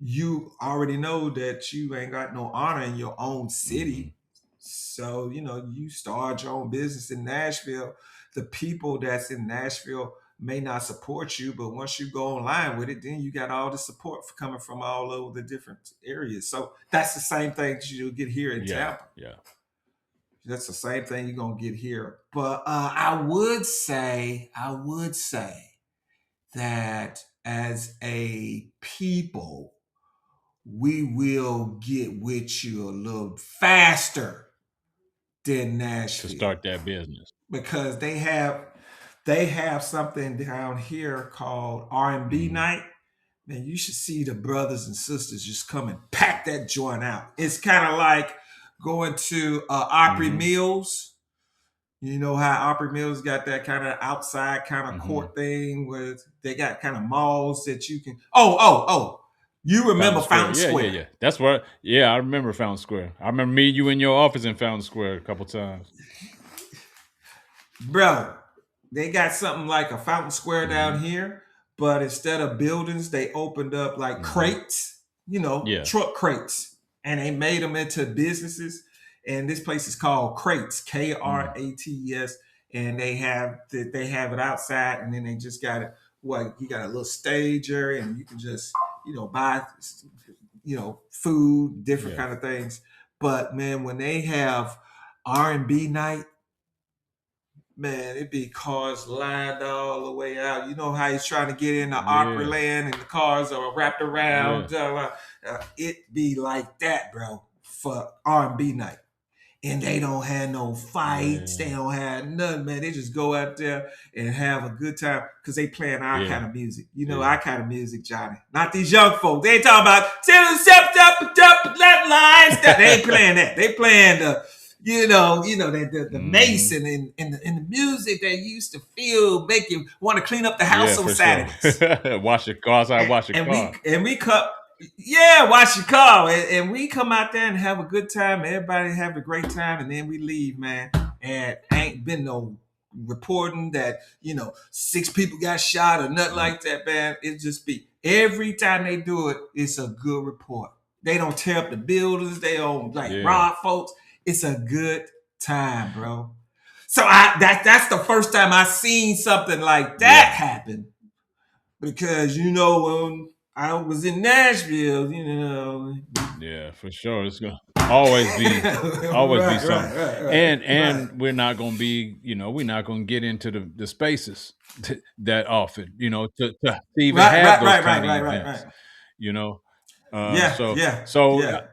you already know that you ain't got no honor in your own city. So, you start your own business in Nashville. the people that's in Nashville may not support you, but once you go online with it, then you got all the support coming from all over the different areas. So that's the same thing that you'll get here in Tampa. Yeah. That's the same thing you're gonna get here. But I would say that as a people, we will get with you a little faster than Nashville To start that business. because they have something down here called R&B night. Man, you should see the brothers and sisters just come and pack that joint out. It's kind of like going to Opry Mills. You know how Opry Mills got that kind of outside kind of court thing where they got kind of malls that you can. Oh! You remember Fountain Square? Yeah. That's where. Yeah, I remember Fountain Square. I remember meeting you in your office in Fountain Square a couple times. Bro, they got something like a Fountain Square down here, but instead of buildings, they opened up like crates, truck crates, and they made them into businesses. And this place is called Crates, Krates, and they have it outside, and then they just got it. Well, you got a little stage area, and you can just buy food, different kind of things. But man, when they have R&B night, man, it be cars lined all the way out. You know how he's trying to get into Opryland and the cars are wrapped around. It be like that, bro, for R&B night. And they don't have no fights. They don't have nothing, man. They just go out there and have a good time because they playing our kind of music. Our kind of music, Johnny. Not these young folks. They ain't talking about they ain't playing that. They playing the the Mason and the music that used to make you want to clean up the house on Saturdays. Sure. Wash your car. Wash your car. We cut. Yeah, watch your car. And we come out there and have a good time. Everybody have a great time. And then we leave, man. And ain't been no reporting that, 6 people got shot or nothing like that, man. It just be every time they do it, it's a good report. They don't tear up the buildings. They don't rob folks. It's a good time, bro. So that's the first time I seen something like that happen. Because, I was in Nashville, Yeah, for sure. It's gonna always be something. And we're not gonna be, we're not gonna get into the spaces that often, to even have those kind of events.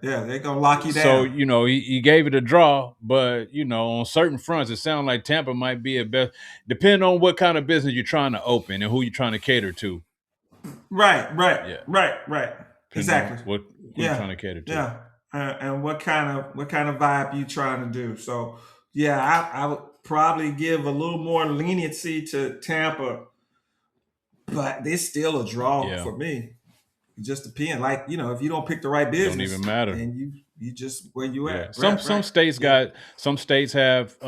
They're gonna lock you down. So he gave it a draw, but on certain fronts, it sounds like Tampa might be a best, depending on what kind of business you're trying to open and who you're trying to cater to. Right. Exactly. What you're trying to cater to. Yeah. And what kind of vibe you trying to do. So I would probably give a little more leniency to Tampa, but it's still a draw for me. It just depends. Like, if you don't pick the right business, don't even matter. And you just where you at. Some states have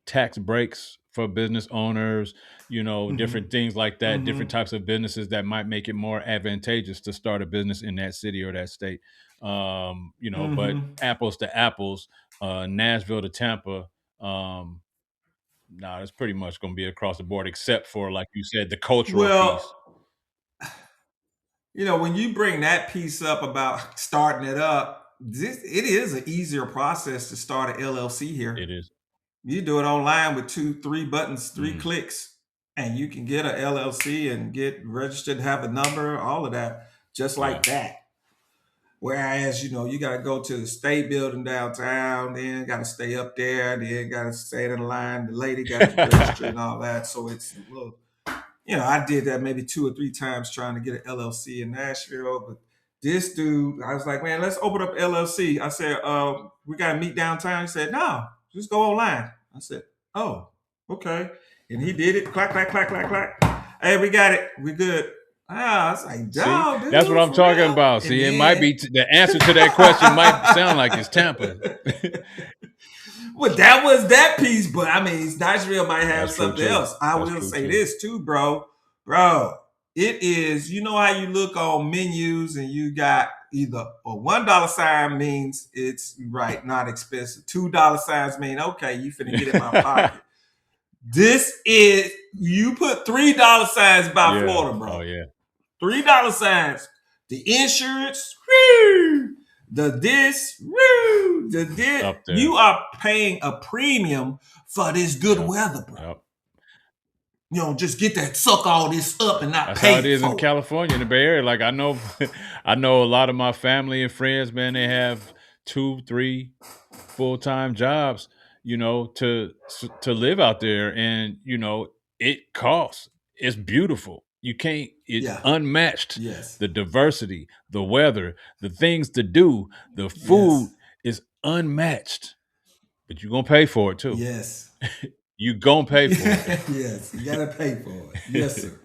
tax breaks for business owners, different things like that, different types of businesses that might make it more advantageous to start a business in that city or that state. But apples to apples, Nashville to Tampa, it's pretty much going to be across the board, except for, like you said, the cultural piece. When you bring that piece up about starting it up, it is an easier process to start an LLC here. It is. You do it online with 2-3 buttons, 3 clicks, and you can get an LLC and get registered, have a number, all of that, just like that. Whereas, you got to go to the state building downtown, then got to stay up there, then got to stay in the line. The lady got to register and all that. So it's a little, I did that maybe 2 or 3 times trying to get an LLC in Nashville. But this dude, I was like, man, let's open up LLC. I said, we got to meet downtown. He said, no, just go online. I said, oh, okay. And he did it. Clack, clack, clack, clack, clack. Hey, we got it. We good. I was like, dog, dude, that's what I'm talking about. See, it might be the answer to that question might sound like it's Tampa. Well, that was that piece, but I mean, Nashville might have something else. I will say this too, bro. It is, how you look on menus and you got either a $1 sign means it's not expensive. $2 signs mean, okay, you finna get in my pocket. This is, you put $3 signs by Yeah. Florida, bro. Oh yeah. $3 signs. The insurance, woo, the this, woo, the this. Up there. You are paying a premium for this good Yep. weather, bro. Yep. You know, just get that, suck all this up and not That's pay how it is for in California, in the Bay Area. Like I know a lot of my family and friends, man, they have 2, 3 full-time jobs, to live out there. And, it costs. It's beautiful. It's Yeah. unmatched. Yes. The diversity, the weather, the things to do, the food is unmatched. But you're gonna pay for it too. Yes. You gonna pay for it. Yes. You gotta pay for it. Yes, sir.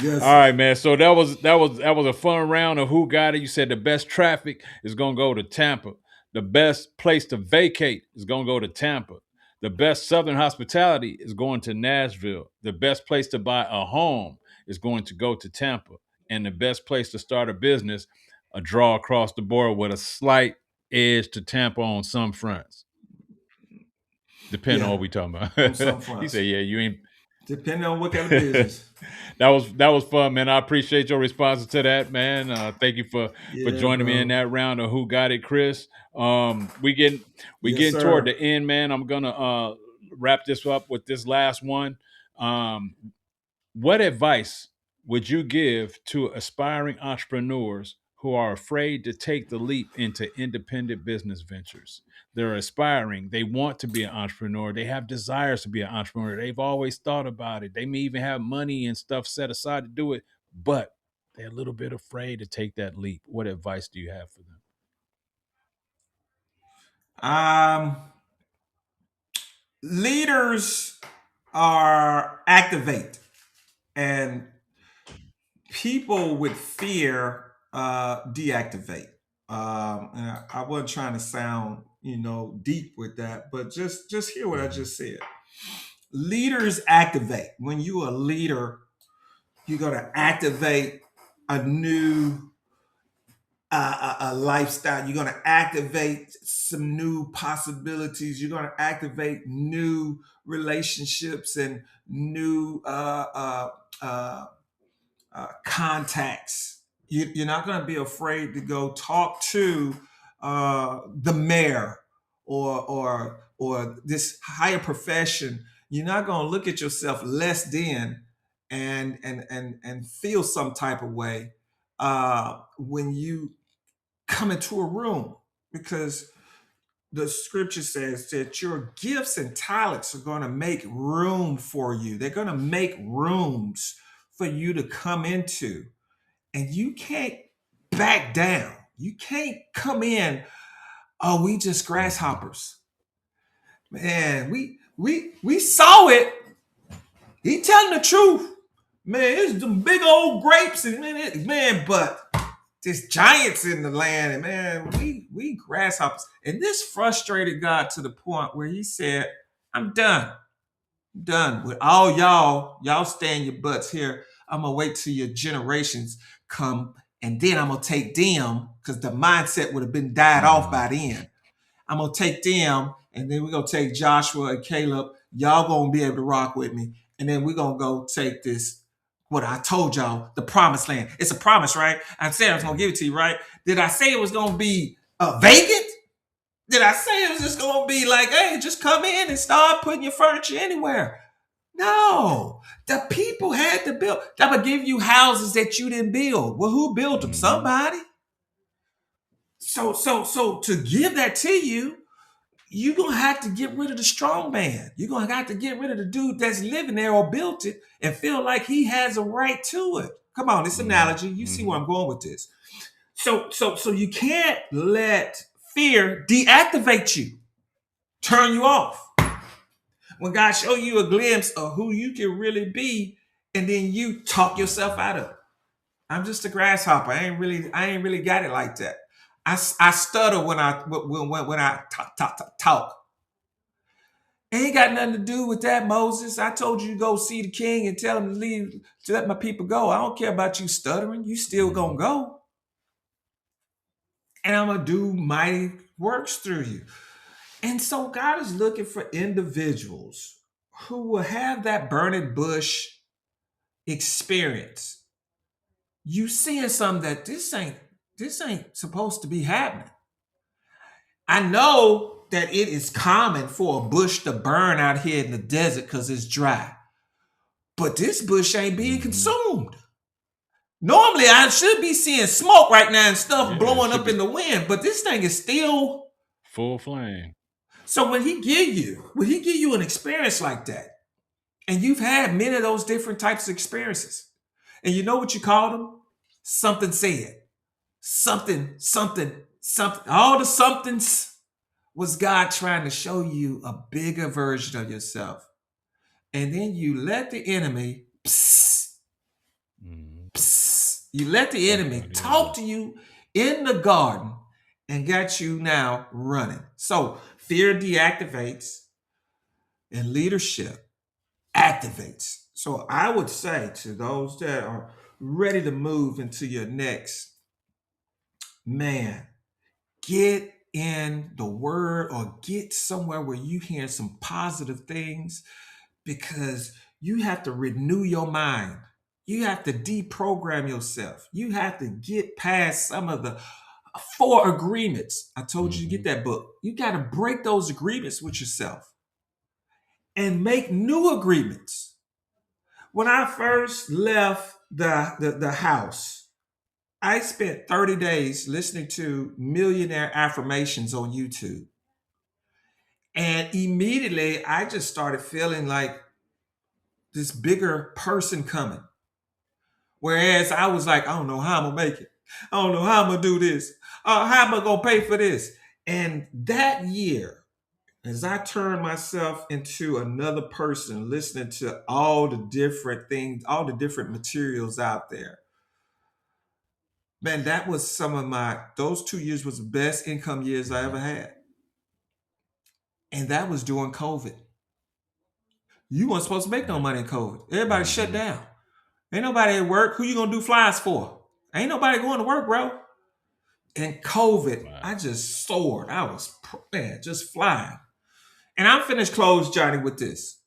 Yes. All right, man. So that was a fun round of who got it. You said the best traffic is gonna go to Tampa. The best place to vacate is gonna go to Tampa. The best Southern hospitality is going to Nashville. The best place to buy a home is going to go to Tampa. And the best place to start a business, a draw across the board with a slight edge to Tampa on some fronts. Depending on what we talking about. On some fronts. He said, "Yeah, you ain't." Depending on what kind of business. That was fun, man. I appreciate your responses to that, man. Thank you for joining me in that round of Who Got It, Chris. We getting toward the end, man. I'm gonna wrap this up with this last one. What advice would you give to aspiring entrepreneurs who are afraid to take the leap into independent business ventures? They're aspiring. They want to be an entrepreneur. They have desires to be an entrepreneur. They've always thought about it. They may even have money and stuff set aside to do it, but they're a little bit afraid to take that leap. What advice do you have for them? Leaders are activate, and people with fear deactivate. And I wasn't trying to sound, deep with that, but just hear what I just said. Leaders activate. When you're a leader, you're gonna activate a new a lifestyle. You're going to activate some new possibilities. You're going to activate new relationships and new contacts. You're not going to be afraid to go talk to the mayor or this higher profession. You're not going to look at yourself less than and feel some type of way when you come into a room, because the scripture says that your gifts and talents are going to make room for you. They're going to make rooms for you to come into, and you can't back down. You can't come in, oh, we just grasshoppers. Man, we saw it. He telling the truth. Man, it's them big old grapes, and but there's giants in the land, and man, we grasshoppers. And this frustrated God to the point where he said, I'm done with all y'all stay in your butts here. I'm gonna wait till your generations come, and then I'm gonna take them, because the mindset would have been died off by then. I'm gonna take them, and then we're gonna take Joshua and Caleb. Y'all gonna be able to rock with me, and then we're gonna go take this, what I told y'all, the promised land. It's a promise, right? I said I was gonna give it to you, right? Did I say it was gonna be vacant? Did I say it was just gonna be like, hey, just come in and start putting your furniture anywhere? No, the people had to build. I'm gonna give you houses that you didn't build. Well, who built them? Somebody. So to give that to you, you're going to have to get rid of the strong man. You're going to have to get rid of the dude that's living there or built it and feel like he has a right to it. Come on, this analogy. You see where I'm going with this. So you can't let fear deactivate you, turn you off. When God show you a glimpse of who you can really be, and then you talk yourself out of it. I'm just a grasshopper. I ain't really got it like that. I stutter when I talk. Ain't got nothing to do with that, Moses. I told you to go see the king and tell him to leave, to let my people go. I don't care about you stuttering. You still gonna go. And I'm gonna do mighty works through you. And so God is looking for individuals who will have that burning bush experience, you seeing something that this ain't supposed to be happening. I know that it is common for a bush to burn out here in the desert because it's dry, but this bush ain't being consumed. Normally, I should be seeing smoke right now and stuff blowing up in the wind, but this thing is still full flame. So when he give you an experience like that, and you've had many of those different types of experiences, and you know what you call them? Something said. Something. All the somethings was God trying to show you a bigger version of yourself. And then you let the enemy, you let the enemy talk to you in the garden and got you now running. So fear deactivates and leadership activates. So I would say to those that are ready to move into your next, man, get in the word or get somewhere where you hear some positive things, because you have to renew your mind. You have to deprogram yourself. You have to get past some of the 4 agreements. I told you to get that book. You got to break those agreements with yourself and make new agreements. When I first left the house, I spent 30 days listening to millionaire affirmations on YouTube. And immediately I just started feeling like this bigger person coming. Whereas I was like, I don't know how I'm gonna make it. I don't know how I'm gonna do this. How am I gonna pay for this? And that year, as I turned myself into another person, listening to all the different things, all the different materials out there, man, that was those 2 years was the best income years I ever had. And that was during COVID. You weren't supposed to make no money in COVID. Everybody shut down. Ain't nobody at work. Who you gonna do flies for? Ain't nobody going to work, bro. And COVID, I just soared. I was, man, just flying. And I'm finished close, Johnny, with this.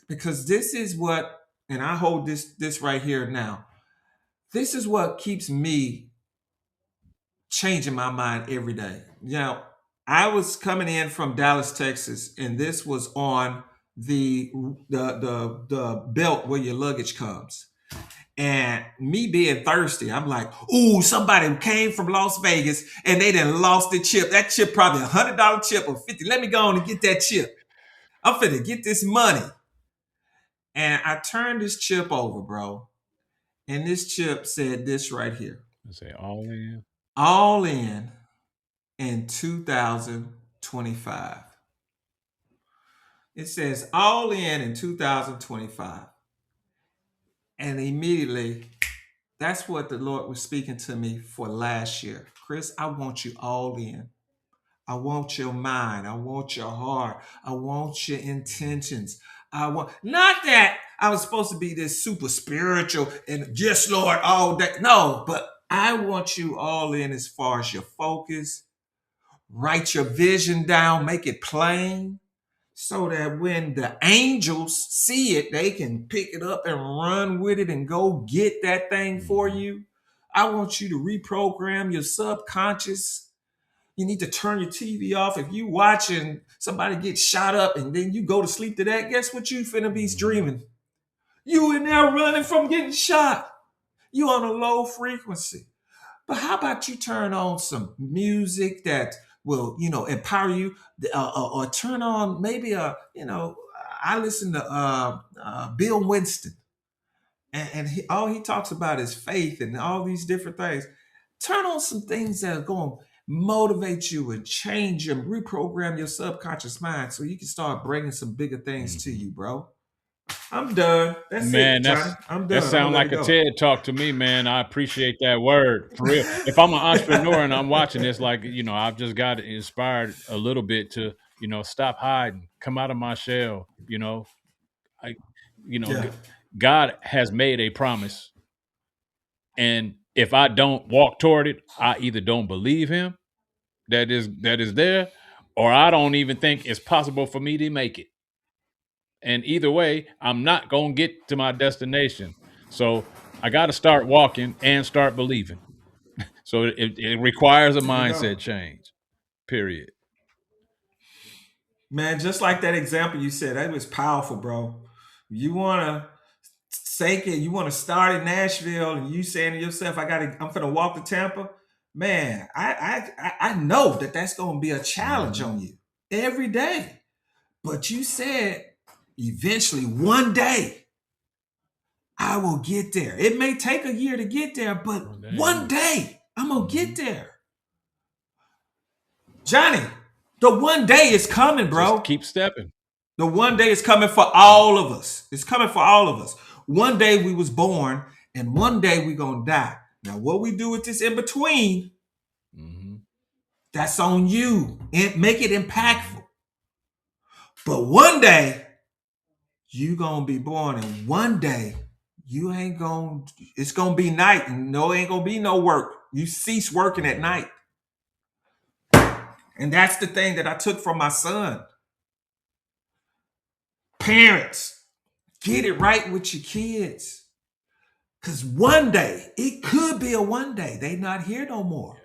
Because this is what, and I hold this right here now. This is what keeps me changing my mind every day. You know, I was coming in from Dallas, Texas, and this was on the belt where your luggage comes. And me being thirsty, I'm like, ooh, somebody came from Las Vegas and they done lost the chip. That chip probably $100 chip or 50. Let me go on and get that chip. I'm finna get this money. And I turned this chip over, bro. And this chip said this right here. Say all in. All in 2025. It says all in 2025. And immediately, that's what the Lord was speaking to me for last year. Chris, I want you all in. I want your mind. I want your heart. I want your intentions. Not that I was supposed to be this super spiritual and yes, Lord, all that. No, but I want you all in as far as your focus. Write your vision down, make it plain, so that when the angels see it, they can pick it up and run with it and go get that thing for you. I want you to reprogram your subconscious. You need to turn your TV off. If you watching somebody get shot up and then you go to sleep to that, guess what you finna be dreaming? You in there running from getting shot. You on a low frequency. But how about you turn on some music that will, empower you, or turn on maybe I listen to Bill Winston, and all he talks about is faith and all these different things. Turn on some things that are going to motivate you and change and reprogram your subconscious mind so you can start bringing some bigger things to you, bro. I'm done. That's it, Johnny. I'm done. That sounds like a TED talk to me, man. I appreciate that word. For real. If I'm an entrepreneur and I'm watching this, like, I've just got inspired a little bit to, stop hiding, come out of my shell, God has made a promise. And if I don't walk toward it, I either don't believe him that is there, or I don't even think it's possible for me to make it. And either way, I'm not going to get to my destination. So I got to start walking and start believing. So it requires a There you go. mindset change, period. Man, just like that example you said, that was powerful, bro. You wanna take it, you wanna start in Nashville and you saying to yourself, I'm gonna walk to Tampa. Man, I know that that's gonna be a challenge Mhm. on you every day. But you said eventually one day I will get there. It may take a year to get there, but One day, one yeah. day I'm gonna Mhm. get there. Johnny, the one day is coming, Just bro. keep stepping. The one day is coming for Yep. all of us. It's coming for all of us. One day we was born, and one day we gonna die. Now, what we do with this in between, Mhm. that's on you. And make it Mhm. impactful. But one day you gonna be born, and one day you ain't gonna. It's gonna be night, and no, ain't gonna be no work. You cease working at Mhm. night, and that's the thing that I took from my son. Parents, get it right with your kids. Because one day, it could be a one day, they not here no more.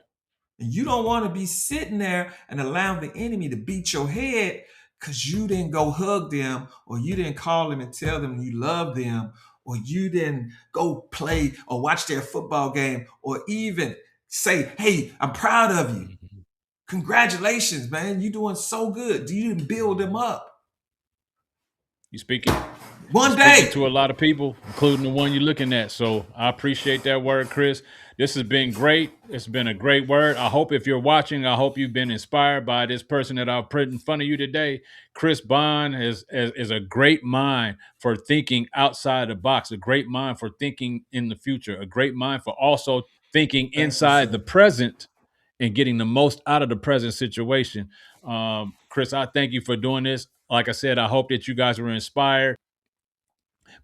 And you don't want to be sitting there and allowing the enemy to beat your head because you didn't go hug them, or you didn't call them and tell them you love them, or you didn't go play or watch their football game, or even say, hey, I'm proud of you. Mhm. Congratulations, man. You're doing so good. You didn't build them Mhm. up. You speaking You're One speaking day. to a lot of people, including the one you're looking at. So I appreciate that word, Chris. This has been great. It's been a great word. I hope if you're watching, I hope you've been inspired by this person that I've put in front of you today. Chris Bond is a great mind for thinking outside the box, a great mind for thinking in the future, a great mind for also thinking Thank you, inside the sir. present and getting the most out of the present situation. Chris, I thank you for doing this. Like I said, I hope that you guys were inspired.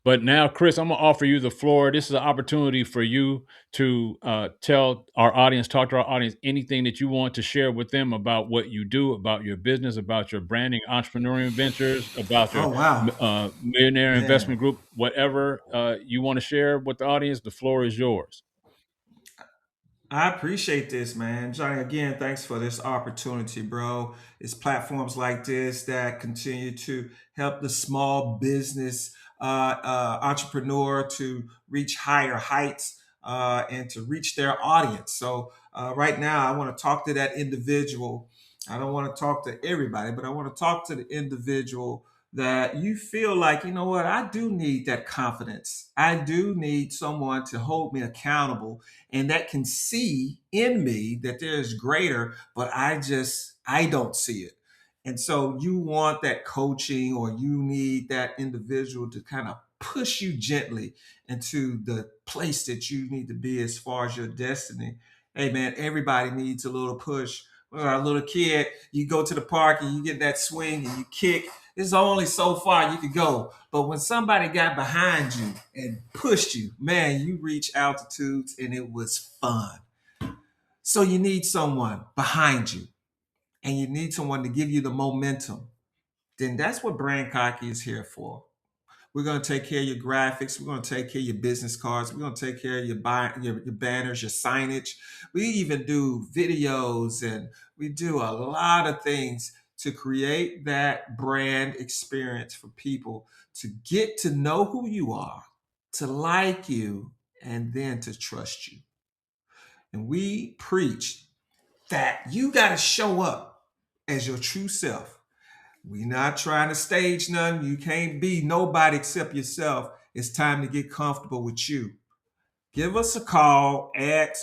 But now, Chris, I'm gonna offer you the floor. This is an opportunity for you to tell our audience, talk to our audience, anything that you want to share with them about what you do, about your business, about your branding, entrepreneurial ventures, about your Oh, wow. millionaire Man. investment group, whatever you want to share with the audience. The floor is yours. I appreciate this, man. Johnny, again, thanks for this opportunity, bro. It's platforms like this that continue to help the small business entrepreneur to reach higher heights and to reach their audience. So, right now, I want to talk to that individual. I don't want to talk to everybody, but I want to talk to the individual that you feel like, you know what, I do need that confidence. I do need someone to hold me accountable and that can see in me that there is greater, but I don't see it. And so you want that coaching, or you need that individual to kind of push you gently into the place that you need to be as far as your destiny. Hey man, everybody needs a little push. When I was a little kid, you go to the park and you get that swing and you kick. It's only so far you could go. But when somebody got behind you and pushed you, man, you reach altitudes and it was fun. So you need someone behind you, and you need someone to give you the momentum. Then that's what Brand Cocky is here for. We're going to take care of your graphics. We're going to take care of your business cards. We're going to take care of your banners, your signage. We even do videos, and we do a lot of things to create that brand experience for people to get to know who you are, to like you, and then to trust you. And we preach that you got to show up as your true self. We not trying to stage nothing. You can't be nobody except yourself. It's time to get comfortable with you. Give us a call at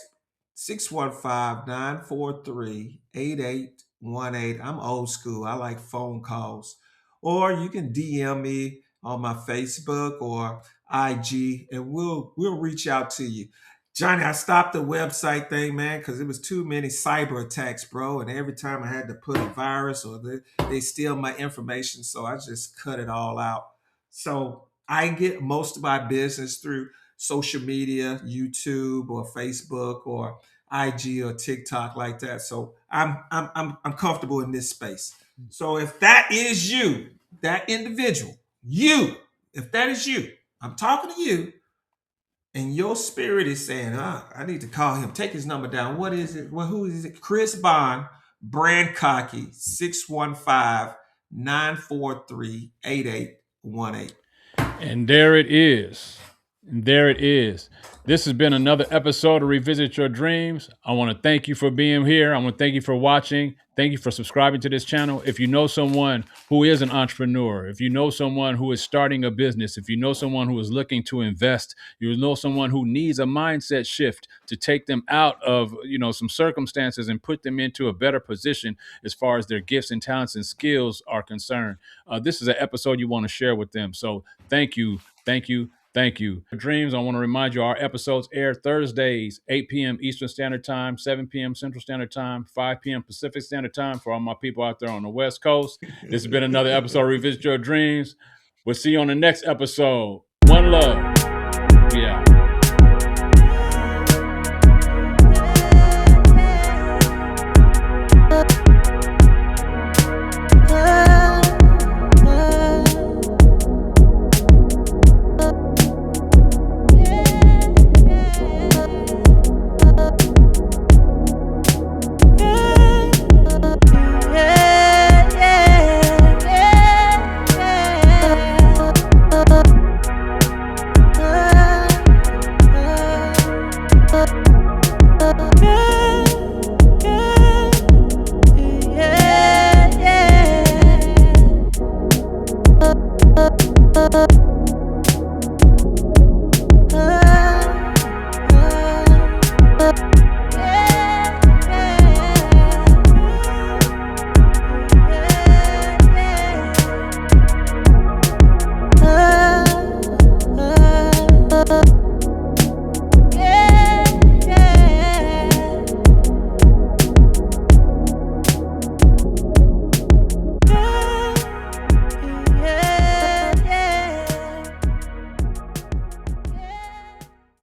615-943-8818. I'm old school. I like phone calls. Or you can DM me on my Facebook or IG, and we'll reach out to you. Johnny, I stopped the website thing, man, because it was too many cyber attacks, bro. And every time I had to put a virus, or they steal my information. So I just cut it all out. So I get most of my business through social media, YouTube or Facebook or IG or TikTok, like that. So I'm comfortable in this space. So if that is you, that individual, if that is you, I'm talking to you, and your spirit is saying, I need to call him. Take his number down. What is it? Well, who is it? Chris Bond, Brand Cocky, 615-943-8818. And there it is. This has been another episode of Revisit Your Dreams. I want to thank you for being here. I want to thank you for watching. Thank you for subscribing to this channel. If you know someone who is an entrepreneur, if you know someone who is starting a business, if you know someone who is looking to invest, you know someone who needs a mindset shift to take them out of, some circumstances and put them into a better position as far as their gifts and talents and skills are concerned, this is an episode you want to share with them. So thank you. Dreams, I want to remind you, our episodes air Thursdays, 8 p.m. Eastern Standard Time, 7 p.m. Central Standard Time, 5 p.m. Pacific Standard Time for all my people out there on the West Coast. This has been another episode of Revisit Your Dreams. We'll see you on the next episode. One love. Yeah. Up.